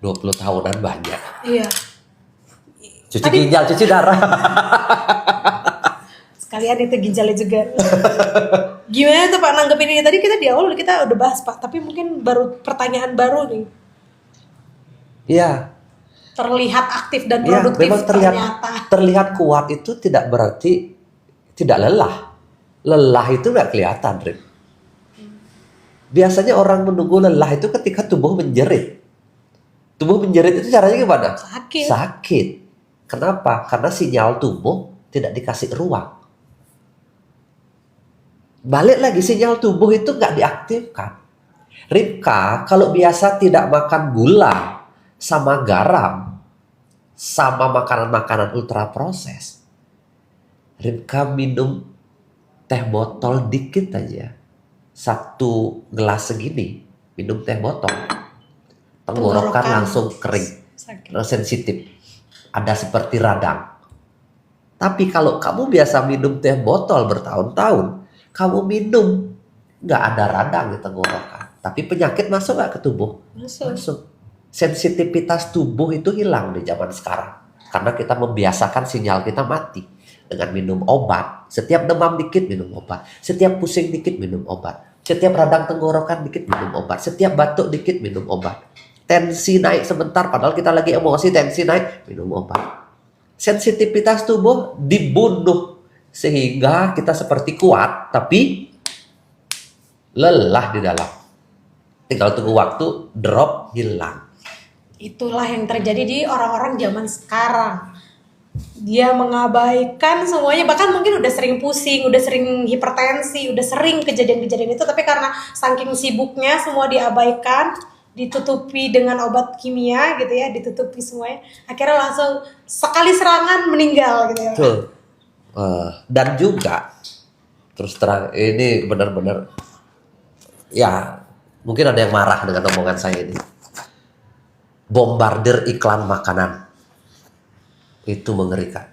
20 tahunan banyak. Iya. Cuci ginjal, cuci darah. Sekalian itu ginjalnya juga. Gimana tuh Pak nanggepin ini? Tadi kita di awal kita udah bahas Pak, tapi mungkin baru pertanyaan baru nih. Iya. Terlihat aktif dan Ya, produktif memang terlihat kuat itu tidak berarti tidak lelah. Lelah itu nggak kelihatan, Rin. Biasanya orang menunggu lelah itu ketika tubuh menjerit. Tubuh menjerit itu caranya gimana? Sakit. Kenapa? Karena sinyal tubuh tidak dikasih ruang. Balik lagi, sinyal tubuh itu nggak diaktifkan. Ripka kalau biasa tidak makan gula sama garam, sama makanan-makanan ultra proses, Ripka minum teh botol dikit aja, 1 gelas segini, minum teh botol, tenggorokan langsung kering, sensitif, ada seperti radang. Tapi kalau kamu biasa minum teh botol bertahun-tahun, kamu minum nggak ada radang di tenggorokan, tapi penyakit masuk nggak ke tubuh? Masuk. Sensitivitas tubuh itu hilang di zaman sekarang karena kita membiasakan sinyal kita mati dengan minum obat. Setiap demam dikit minum obat, setiap pusing dikit minum obat, setiap radang tenggorokan dikit minum obat, setiap batuk dikit minum obat. Tensi naik sebentar padahal kita lagi emosi, tensi naik minum obat. Sensitivitas tubuh dibunuh sehingga kita seperti kuat tapi lelah di dalam. Tinggal tunggu waktu, drop, hilang. Itulah yang terjadi di orang-orang zaman sekarang. Dia mengabaikan semuanya, bahkan mungkin udah sering pusing, udah sering hipertensi, udah sering kejadian-kejadian itu, tapi karena saking sibuknya semua diabaikan, ditutupi dengan obat kimia gitu ya, ditutupi semuanya, akhirnya langsung sekali serangan meninggal gitu ya. Betul. Dan juga terus terang ini benar-benar ya mungkin ada yang marah dengan omongan saya ini. Bombardir iklan makanan itu mengerikan.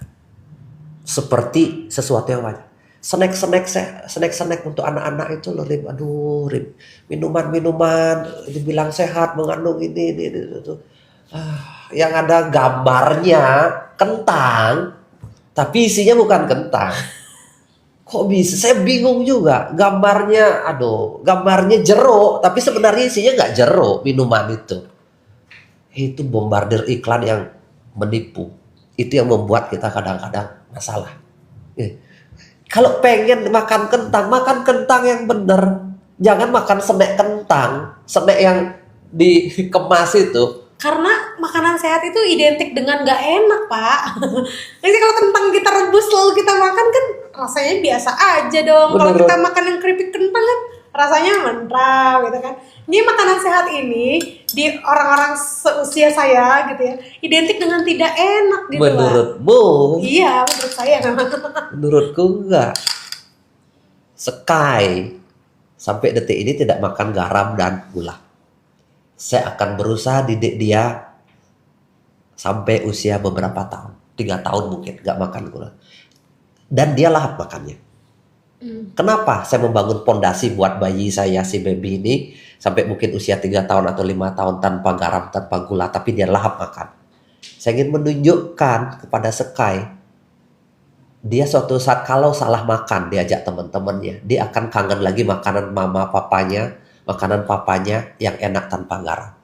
Seperti sesuatu yang banyak. Snack untuk anak-anak itu loh, Rim. Aduh, Rim. Minuman-minuman dibilang sehat, mengandung ini itu. Yang ada gambarnya kentang, tapi isinya bukan kentang. Kok bisa? Saya bingung juga. Gambarnya jeruk, tapi sebenarnya isinya nggak jeruk minuman itu. Itu bombardir iklan yang menipu. Itu yang membuat kita kadang-kadang masalah. Kalau pengen makan kentang yang benar. Jangan makan snack kentang, snack yang dikemas itu. Karena makanan sehat itu identik dengan gak enak, Pak. Jadi kalau kentang kita rebus lalu kita makan kan rasanya biasa aja dong. Kalau kita makan yang keripik kentang kan rasanya mantap gitu kan. Ini makanan sehat ini di orang-orang seusia saya gitu ya, identik dengan tidak enak gitu Pak. Menurutmu? Iya, menurut saya memang. Menurutku enggak. Sky sampai detik ini tidak makan garam dan gula. Saya akan berusaha didik dia sampai usia beberapa tahun, 3 tahun mungkin nggak makan gula. Dan dia lahap makannya. Kenapa saya membangun pondasi buat bayi saya si baby ini sampai mungkin usia 3 tahun atau 5 tahun tanpa garam, tanpa gula, tapi dia lahap makan. Saya ingin menunjukkan kepada Sky, dia suatu saat kalau salah makan diajak teman-temannya, dia akan kangen lagi makanan mama papanya, makanan papanya yang enak tanpa garam.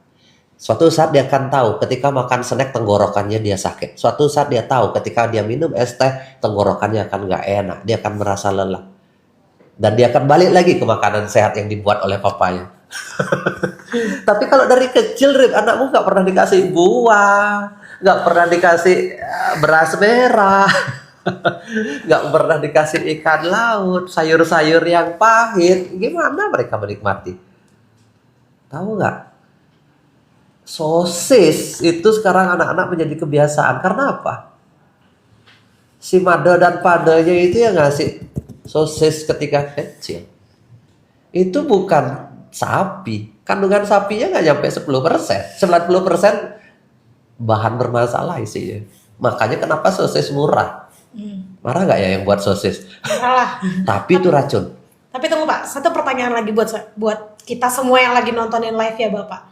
Suatu saat dia akan tahu ketika makan snack tenggorokannya dia sakit. Suatu saat dia tahu ketika dia minum es teh tenggorokannya akan nggak enak, dia akan merasa lelah. Dan dia akan balik lagi ke makanan sehat yang dibuat oleh papanya. Tapi kalau dari kecil, Rip, anakmu nggak pernah dikasih buah, nggak pernah dikasih beras merah, nggak pernah dikasih ikan laut, sayur-sayur yang pahit, gimana mereka menikmati? Tahu nggak? Sosis itu sekarang anak-anak menjadi kebiasaan. Karena apa? Si Made dan Padenya itu yang ngasih sosis ketika kecil. Itu bukan sapi. Kandungan sapinya nggak nyampe 10%. 90% bahan bermasalah isinya. Makanya kenapa sosis murah? Marah nggak ya yang buat sosis? Salah. Tapi itu racun. Tapi tunggu Pak, satu pertanyaan lagi buat kita semua yang lagi nontonin live ya Bapak.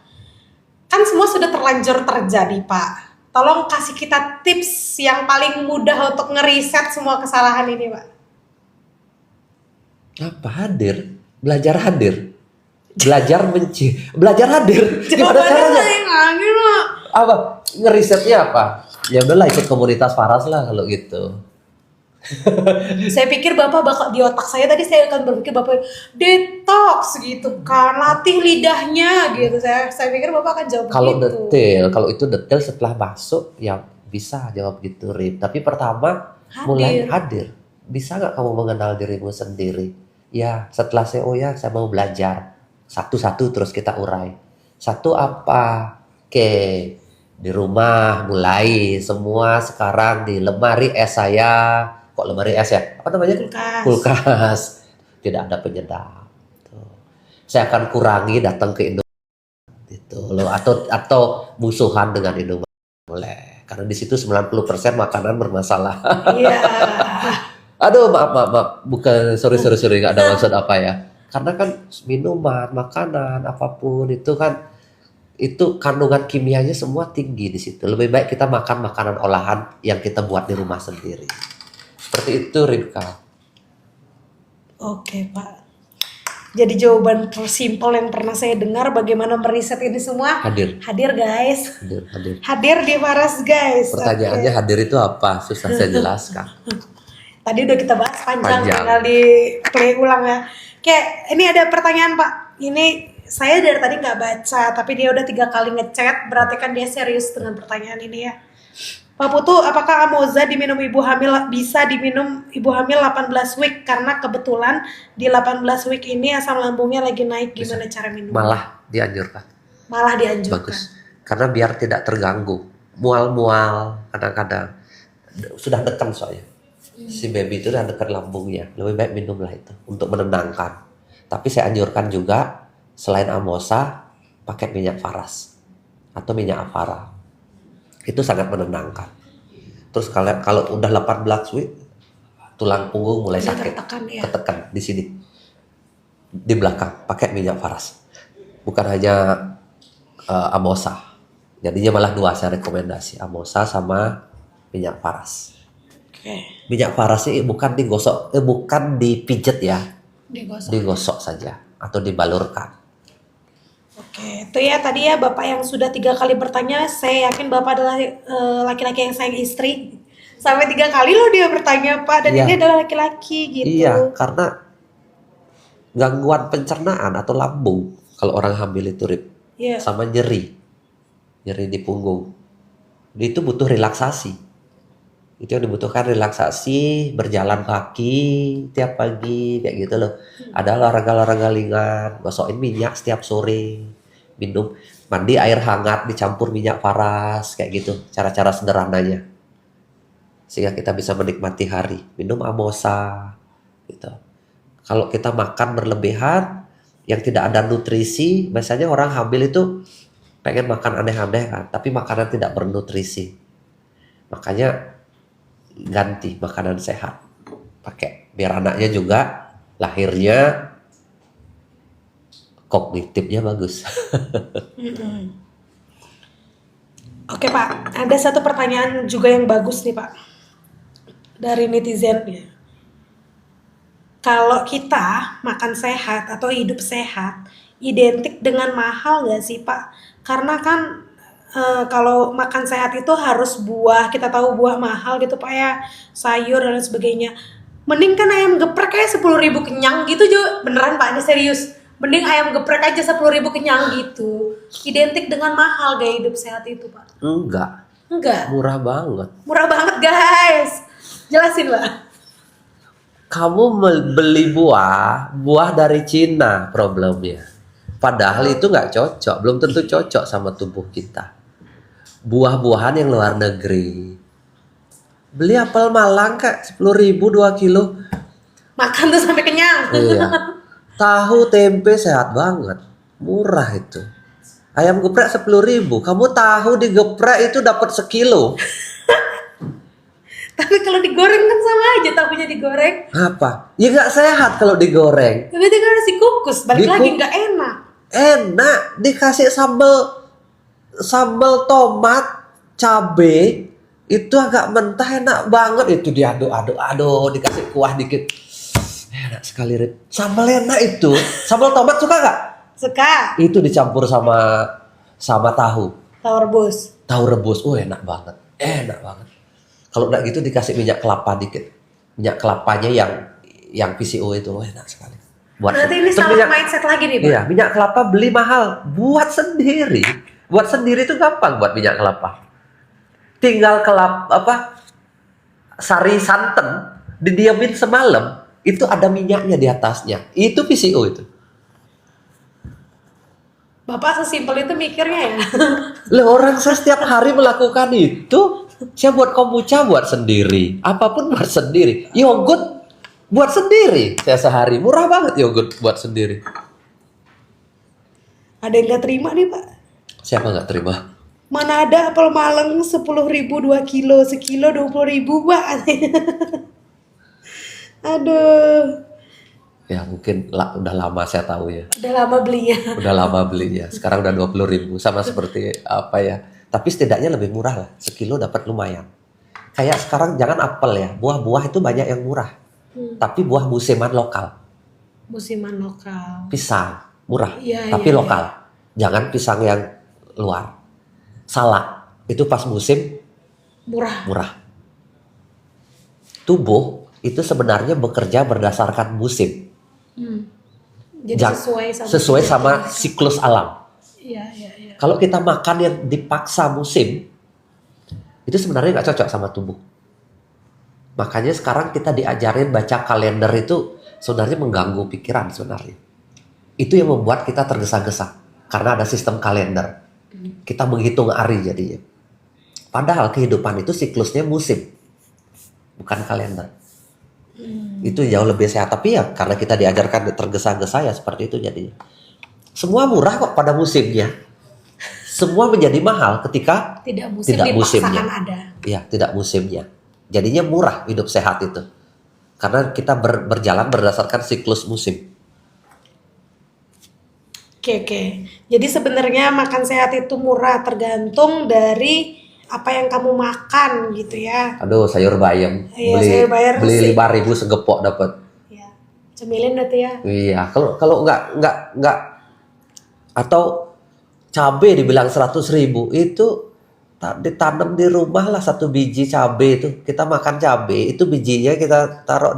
Kan semua sudah terlanjur terjadi Pak. Tolong kasih kita tips yang paling mudah untuk ngeriset semua kesalahan ini Pak. Apa hadir? Belajar hadir. Belajar belajar hadir. Gimana caranya? Lagi Pak. Apa? Ngerisetnya apa? Ya udahlah ikut komunitas Faras lah kalau gitu. Saya pikir Bapak bakal di otak saya tadi saya akan berpikir Bapak detox gitu kan, latih lidahnya gitu. Saya pikir Bapak akan jawab Kalau gitu. detail, kalau itu detail setelah masuk ya bisa jawab gitu, Rip. Tapi pertama mulai hadir. Bisa nggak kamu mengenal dirimu sendiri? Ya, setelah saya saya mau belajar. Satu-satu terus kita urai. Satu apa? Oke, di rumah mulai semua sekarang di lemari es saya. Kok lemari es ya? Apa namanya? Kulkas. Tidak ada penyedap. Tuh. Saya akan kurangi datang ke Indomaret gitu loh, atau musuhan dengan Indomaret boleh. Karena di situ 90% makanan bermasalah. Iya. Aduh, maaf. Bukan, sorry, nggak ada maksud apa ya. Karena kan minuman, makanan, apapun itu kan, itu kandungan kimianya semua tinggi di situ. Lebih baik kita makan makanan olahan yang kita buat di rumah sendiri. Seperti itu, Ripka. Oke, Pak. Jadi jawaban tersimpel yang pernah saya dengar bagaimana meriset ini semua. Hadir. Hadir, guys. Hadir. Hadir di Faras, guys. Pertanyaannya hadir itu apa? Susah saya jelaskan. Tadi udah kita bahas panjang. Tinggal di play ulang ya. Kayak ini ada pertanyaan Pak. Ini saya dari tadi nggak baca, tapi dia udah 3 kali ngechat. Berarti kan dia serius dengan pertanyaan ini ya. Pak Putu, apakah Amoza diminum ibu hamil bisa diminum ibu hamil 18 week? Karena kebetulan di 18 week ini asam lambungnya lagi naik. Gimana cara minum? Malah dianjurkan. Bagus. Karena biar tidak terganggu. Mual-mual kadang-kadang. Sudah dekat soalnya. Si baby itu udah dekat lambungnya. Lebih baik minumlah itu untuk menenangkan. Tapi saya anjurkan juga selain Amosa pakai minyak Faras atau minyak Avara. Itu sangat menenangkan. Terus kalau udah 18 week tulang punggung mulai sakit, ketekan di sini, di belakang, pakai minyak Faras. Bukan hanya Amosa. Jadinya malah 2 saya rekomendasi, Amosa sama minyak Faras. Minyak Faras ini bukan digosok, bukan dipijet ya, digosok saja atau dibalurkan. Oke, itu ya tadi ya Bapak yang sudah 3 kali bertanya. Saya yakin Bapak adalah laki-laki yang sayang istri. Sampai 3 kali loh dia bertanya Pak, dan ini adalah laki-laki gitu. Iya, karena gangguan pencernaan atau lambung kalau orang hamil itu, Rip, sama nyeri di punggung, itu butuh relaksasi. Itu yang dibutuhkan relaksasi, berjalan kaki tiap pagi kayak gitu loh. Ada olahraga-olahraga ringan, gosokin minyak setiap sore, minum mandi air hangat dicampur minyak paras kayak gitu. Cara-cara sederhananya. Sehingga kita bisa menikmati hari. Minum amosa gitu. Kalau kita makan berlebihan yang tidak ada nutrisi, biasanya orang hamil itu pengen makan aneh-aneh kan, tapi makanan tidak bernutrisi. Makanya ganti makanan sehat, pakai biar anaknya juga lahirnya kognitifnya bagus. Oke Pak, ada satu pertanyaan juga yang bagus nih Pak dari netizen ya. Kalau kita makan sehat atau hidup sehat identik dengan mahal nggak sih Pak? Karena kan kalau makan sehat itu harus buah, kita tahu buah mahal gitu Pak ya, sayur dan lain sebagainya. Mending kan ayam geprek kayak 10.000 kenyang gitu Jo, beneran Pak ini serius. Mending ayam geprek aja 10.000 kenyang gitu. Identik dengan mahal gaya hidup sehat itu Pak? Enggak, Enggak, murah banget. murah banget guys. Jelasin Pak. Kamu beli buah dari Cina problemnya. Padahal itu nggak cocok, belum tentu cocok sama tubuh kita. Buah-buahan yang luar negeri. Beli apel Malang kak 10.000 2 kilo. Makan tuh sampai kenyang. Iya. Tahu tempe sehat banget. Murah itu. Ayam geprek 10.000. Kamu tahu digeprek itu dapat sekilo. Tapi kalau digoreng kan sama aja tahunya digoreng. Apa? Ya nggak sehat kalau digoreng. Tapi itu kan harus dikukus, balik lagi nggak enak. Enak. Dikasih sambal tomat, cabe. Itu agak mentah enak banget. Itu diaduk-aduk, dikasih kuah dikit. Enak sekali, Rit. Sambal enak itu. Sambal tomat suka nggak? Suka. Itu dicampur sama tahu. Tahu rebus. Tahu rebus. Enak banget. Enak banget. Kalau nggak gitu dikasih minyak kelapa dikit. Minyak kelapanya yang PCO itu enak sekali. Berarti ini salah mindset lagi nih, Pak. Iya, minyak kelapa beli mahal. Buat sendiri. Buat sendiri itu gampang buat minyak kelapa. Tinggal sari santan didiamin semalam, itu ada minyaknya di atasnya. Itu PCO itu. Bapak sesimpel itu mikirnya ya. Lah orang saya setiap hari melakukan itu. Saya buat kombucha buat sendiri, apapun buat sendiri. Yogurt buat sendiri. Saya sehari murah banget yogurt buat sendiri. Ada yang nggak terima nih Pak. Siapa nggak terima? Mana ada apel Malang 10.000 2 kilo, sekilo 20.000 Pak. Aduh. Ya mungkin udah lama saya tahu ya. Udah lama belinya. Udah lama belinya. Sekarang udah 20.000 sama seperti apa ya. Tapi setidaknya lebih murah lah. Sekilo dapat lumayan. Kayak sekarang jangan apel ya. Buah-buah itu banyak yang murah. Tapi buah musiman lokal. Musiman lokal. Pisang murah. Iya, tapi iya, lokal. Jangan pisang yang luar. Salak. Itu pas musim murah. Tubuh itu sebenarnya bekerja berdasarkan musim. Jadi sesuai sama siklus alam. Iya. Kalau kita makan yang dipaksa musim, itu sebenarnya nggak cocok sama tubuh. Makanya sekarang kita diajarin baca kalender itu sebenarnya mengganggu pikiran sebenarnya. Itu yang membuat kita tergesa-gesa. Karena ada sistem kalender. Kita menghitung hari jadinya. Padahal kehidupan itu siklusnya musim. Bukan kalender. Itu jauh lebih sehat. Tapi ya karena kita diajarkan tergesa-gesa ya seperti itu jadinya. Semua murah kok pada musimnya. Semua menjadi mahal ketika tidak musimnya. Ada. Iya, tidak musimnya. Jadinya murah hidup sehat itu. Karena kita berjalan berdasarkan siklus musim. Oke. Jadi sebenarnya makan sehat itu murah tergantung dari apa yang kamu makan gitu ya. Aduh, sayur bayam. Iya, sayur bayam beli 5.000 segepok dapat. Iya. Cemilin berarti ya. Iya, kalau nggak atau cabai dibilang 100.000 itu ditanam di rumah lah 1 biji cabai itu. Kita makan cabai itu bijinya kita taruh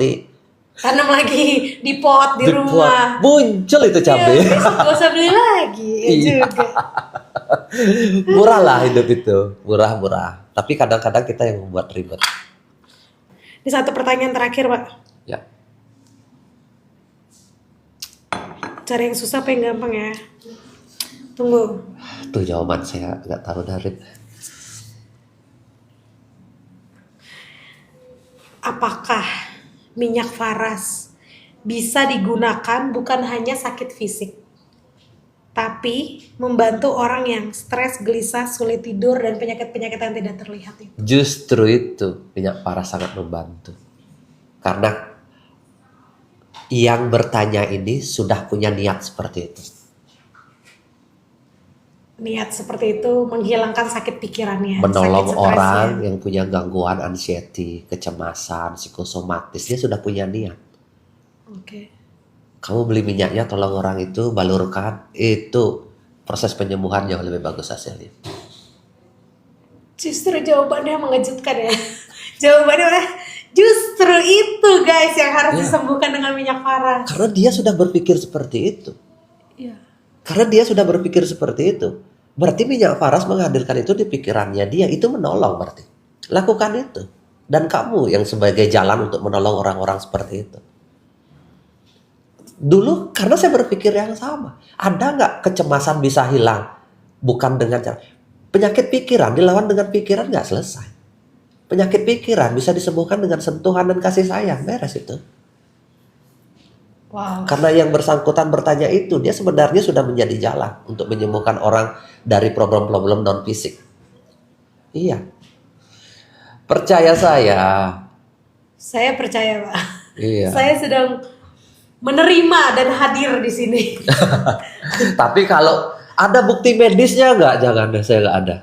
tanam lagi di pot di rumah. Muncul itu cabai. Iya, gak usah beli lagi Iya. juga. Murah lah hidup itu, murah. Tapi kadang-kadang kita yang membuat ribet. Ini satu pertanyaan terakhir, Pak. Ya. Cari yang susah apa yang gampang ya? Tunggu. Tuh jawaban saya nggak tahu dari. Apakah minyak faras bisa digunakan bukan hanya sakit fisik, tapi membantu orang yang stres, gelisah, sulit tidur, dan penyakit-penyakit yang tidak terlihat itu? Justru itu minyak faras sangat membantu. Karena yang bertanya ini sudah punya niat seperti itu. Niat seperti itu menghilangkan sakit pikirannya, Menolong sakit orang stresnya. yang punya gangguan anxiety, kecemasan, psikosomatis. Dia sudah punya niat. Oke. Kamu beli minyaknya, tolong orang itu, balurkan. Itu proses penyembuhan jauh lebih bagus hasilnya. Justru jawabannya mengejutkan ya. Jawabannya udah justru itu guys yang harus Ya. disembuhkan dengan minyak faras. Karena dia sudah berpikir seperti itu. Iya. Karena dia sudah berpikir seperti itu. Berarti minyak faras menghadirkan itu di pikirannya dia. Itu menolong berarti. Lakukan itu. Dan kamu yang sebagai jalan untuk menolong orang-orang seperti itu. Dulu karena saya berpikir yang sama. Ada nggak kecemasan bisa hilang? Bukan dengan cara. Penyakit pikiran dilawan dengan pikiran nggak selesai. Penyakit pikiran bisa disembuhkan dengan sentuhan dan kasih sayang. Beres itu. Wow. Karena yang bersangkutan bertanya itu, dia sebenarnya sudah menjadi jalan untuk menyembuhkan orang dari problem-problem non fisik. Iya. Percaya saya. Saya percaya, Pak. Iya. Saya sedang menerima dan hadir di sini. Tapi kalau ada bukti medisnya nggak? Jangan deh, saya nggak ada.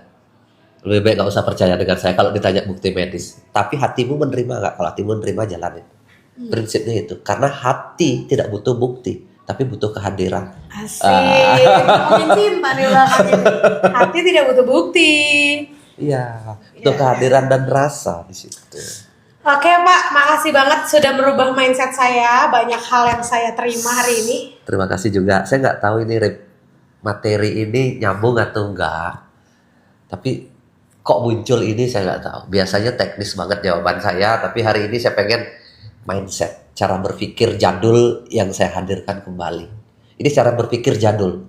Lebih baik nggak usah percaya dengan saya kalau ditanya bukti medis. Tapi hatimu menerima nggak? Kalau hatimu menerima, jalanin. Prinsipnya itu. Karena hati tidak butuh bukti, tapi butuh kehadiran. Asik. Ngomongin cinta nih belakang ini. Hati tidak butuh bukti. Iya, butuh kehadiran dan rasa di situ. Oke Pak, makasih banget sudah merubah mindset saya. Banyak hal yang saya terima hari ini. Terima kasih juga. Saya nggak tahu ini materi ini nyambung atau enggak. Tapi kok muncul ini saya nggak tahu. Biasanya teknis banget jawaban saya, tapi hari ini saya pengen mindset, cara berpikir jadul yang saya hadirkan kembali. Ini cara berpikir jadul.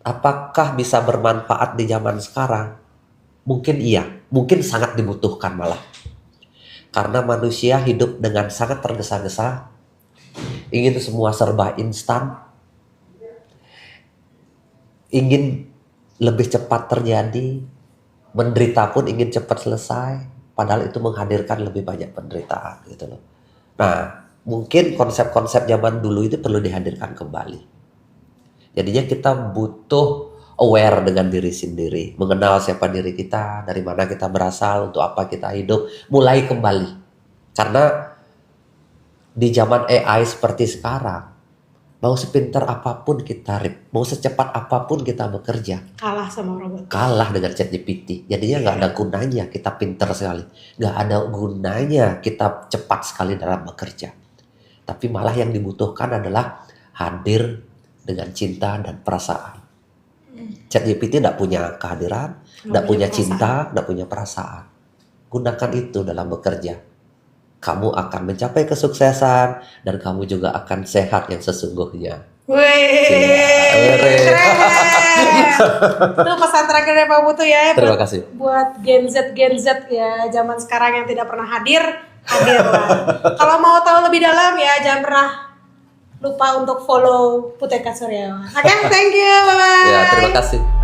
Apakah bisa bermanfaat di zaman sekarang? Mungkin iya, mungkin sangat dibutuhkan malah. Karena manusia hidup dengan sangat tergesa-gesa, ingin semua serba instan, ingin lebih cepat terjadi, menderita pun ingin cepat selesai. Padahal itu menghadirkan lebih banyak penderitaan gitu loh. Nah, mungkin konsep-konsep zaman dulu itu perlu dihadirkan kembali. Jadinya kita butuh aware dengan diri sendiri, mengenal siapa diri kita, dari mana kita berasal, untuk apa kita hidup, mulai kembali. Karena di zaman AI seperti sekarang, mau sepintar apapun kita, mau secepat apapun kita bekerja, Kalah sama robot. kalah dengan ChatGPT. Jadinya nggak ada gunanya kita pintar sekali, nggak ada gunanya kita cepat sekali dalam bekerja. Tapi malah yang dibutuhkan adalah hadir dengan cinta dan perasaan. ChatGPT nggak punya kehadiran, nggak punya cinta, nggak punya perasaan. Gunakan itu dalam bekerja. Kamu akan mencapai kesuksesan dan kamu juga akan sehat yang sesungguhnya. Wih, keren. Itu pesan terakhir dari Pak Putu ya. Terima buat- kasih. Buat Gen Z ya zaman sekarang yang tidak pernah hadir, hadirlah. Kalau mau tahu lebih dalam ya jangan pernah lupa untuk follow Puteka Suryawan. Oke, thank you, bye bye. Ya, terima kasih.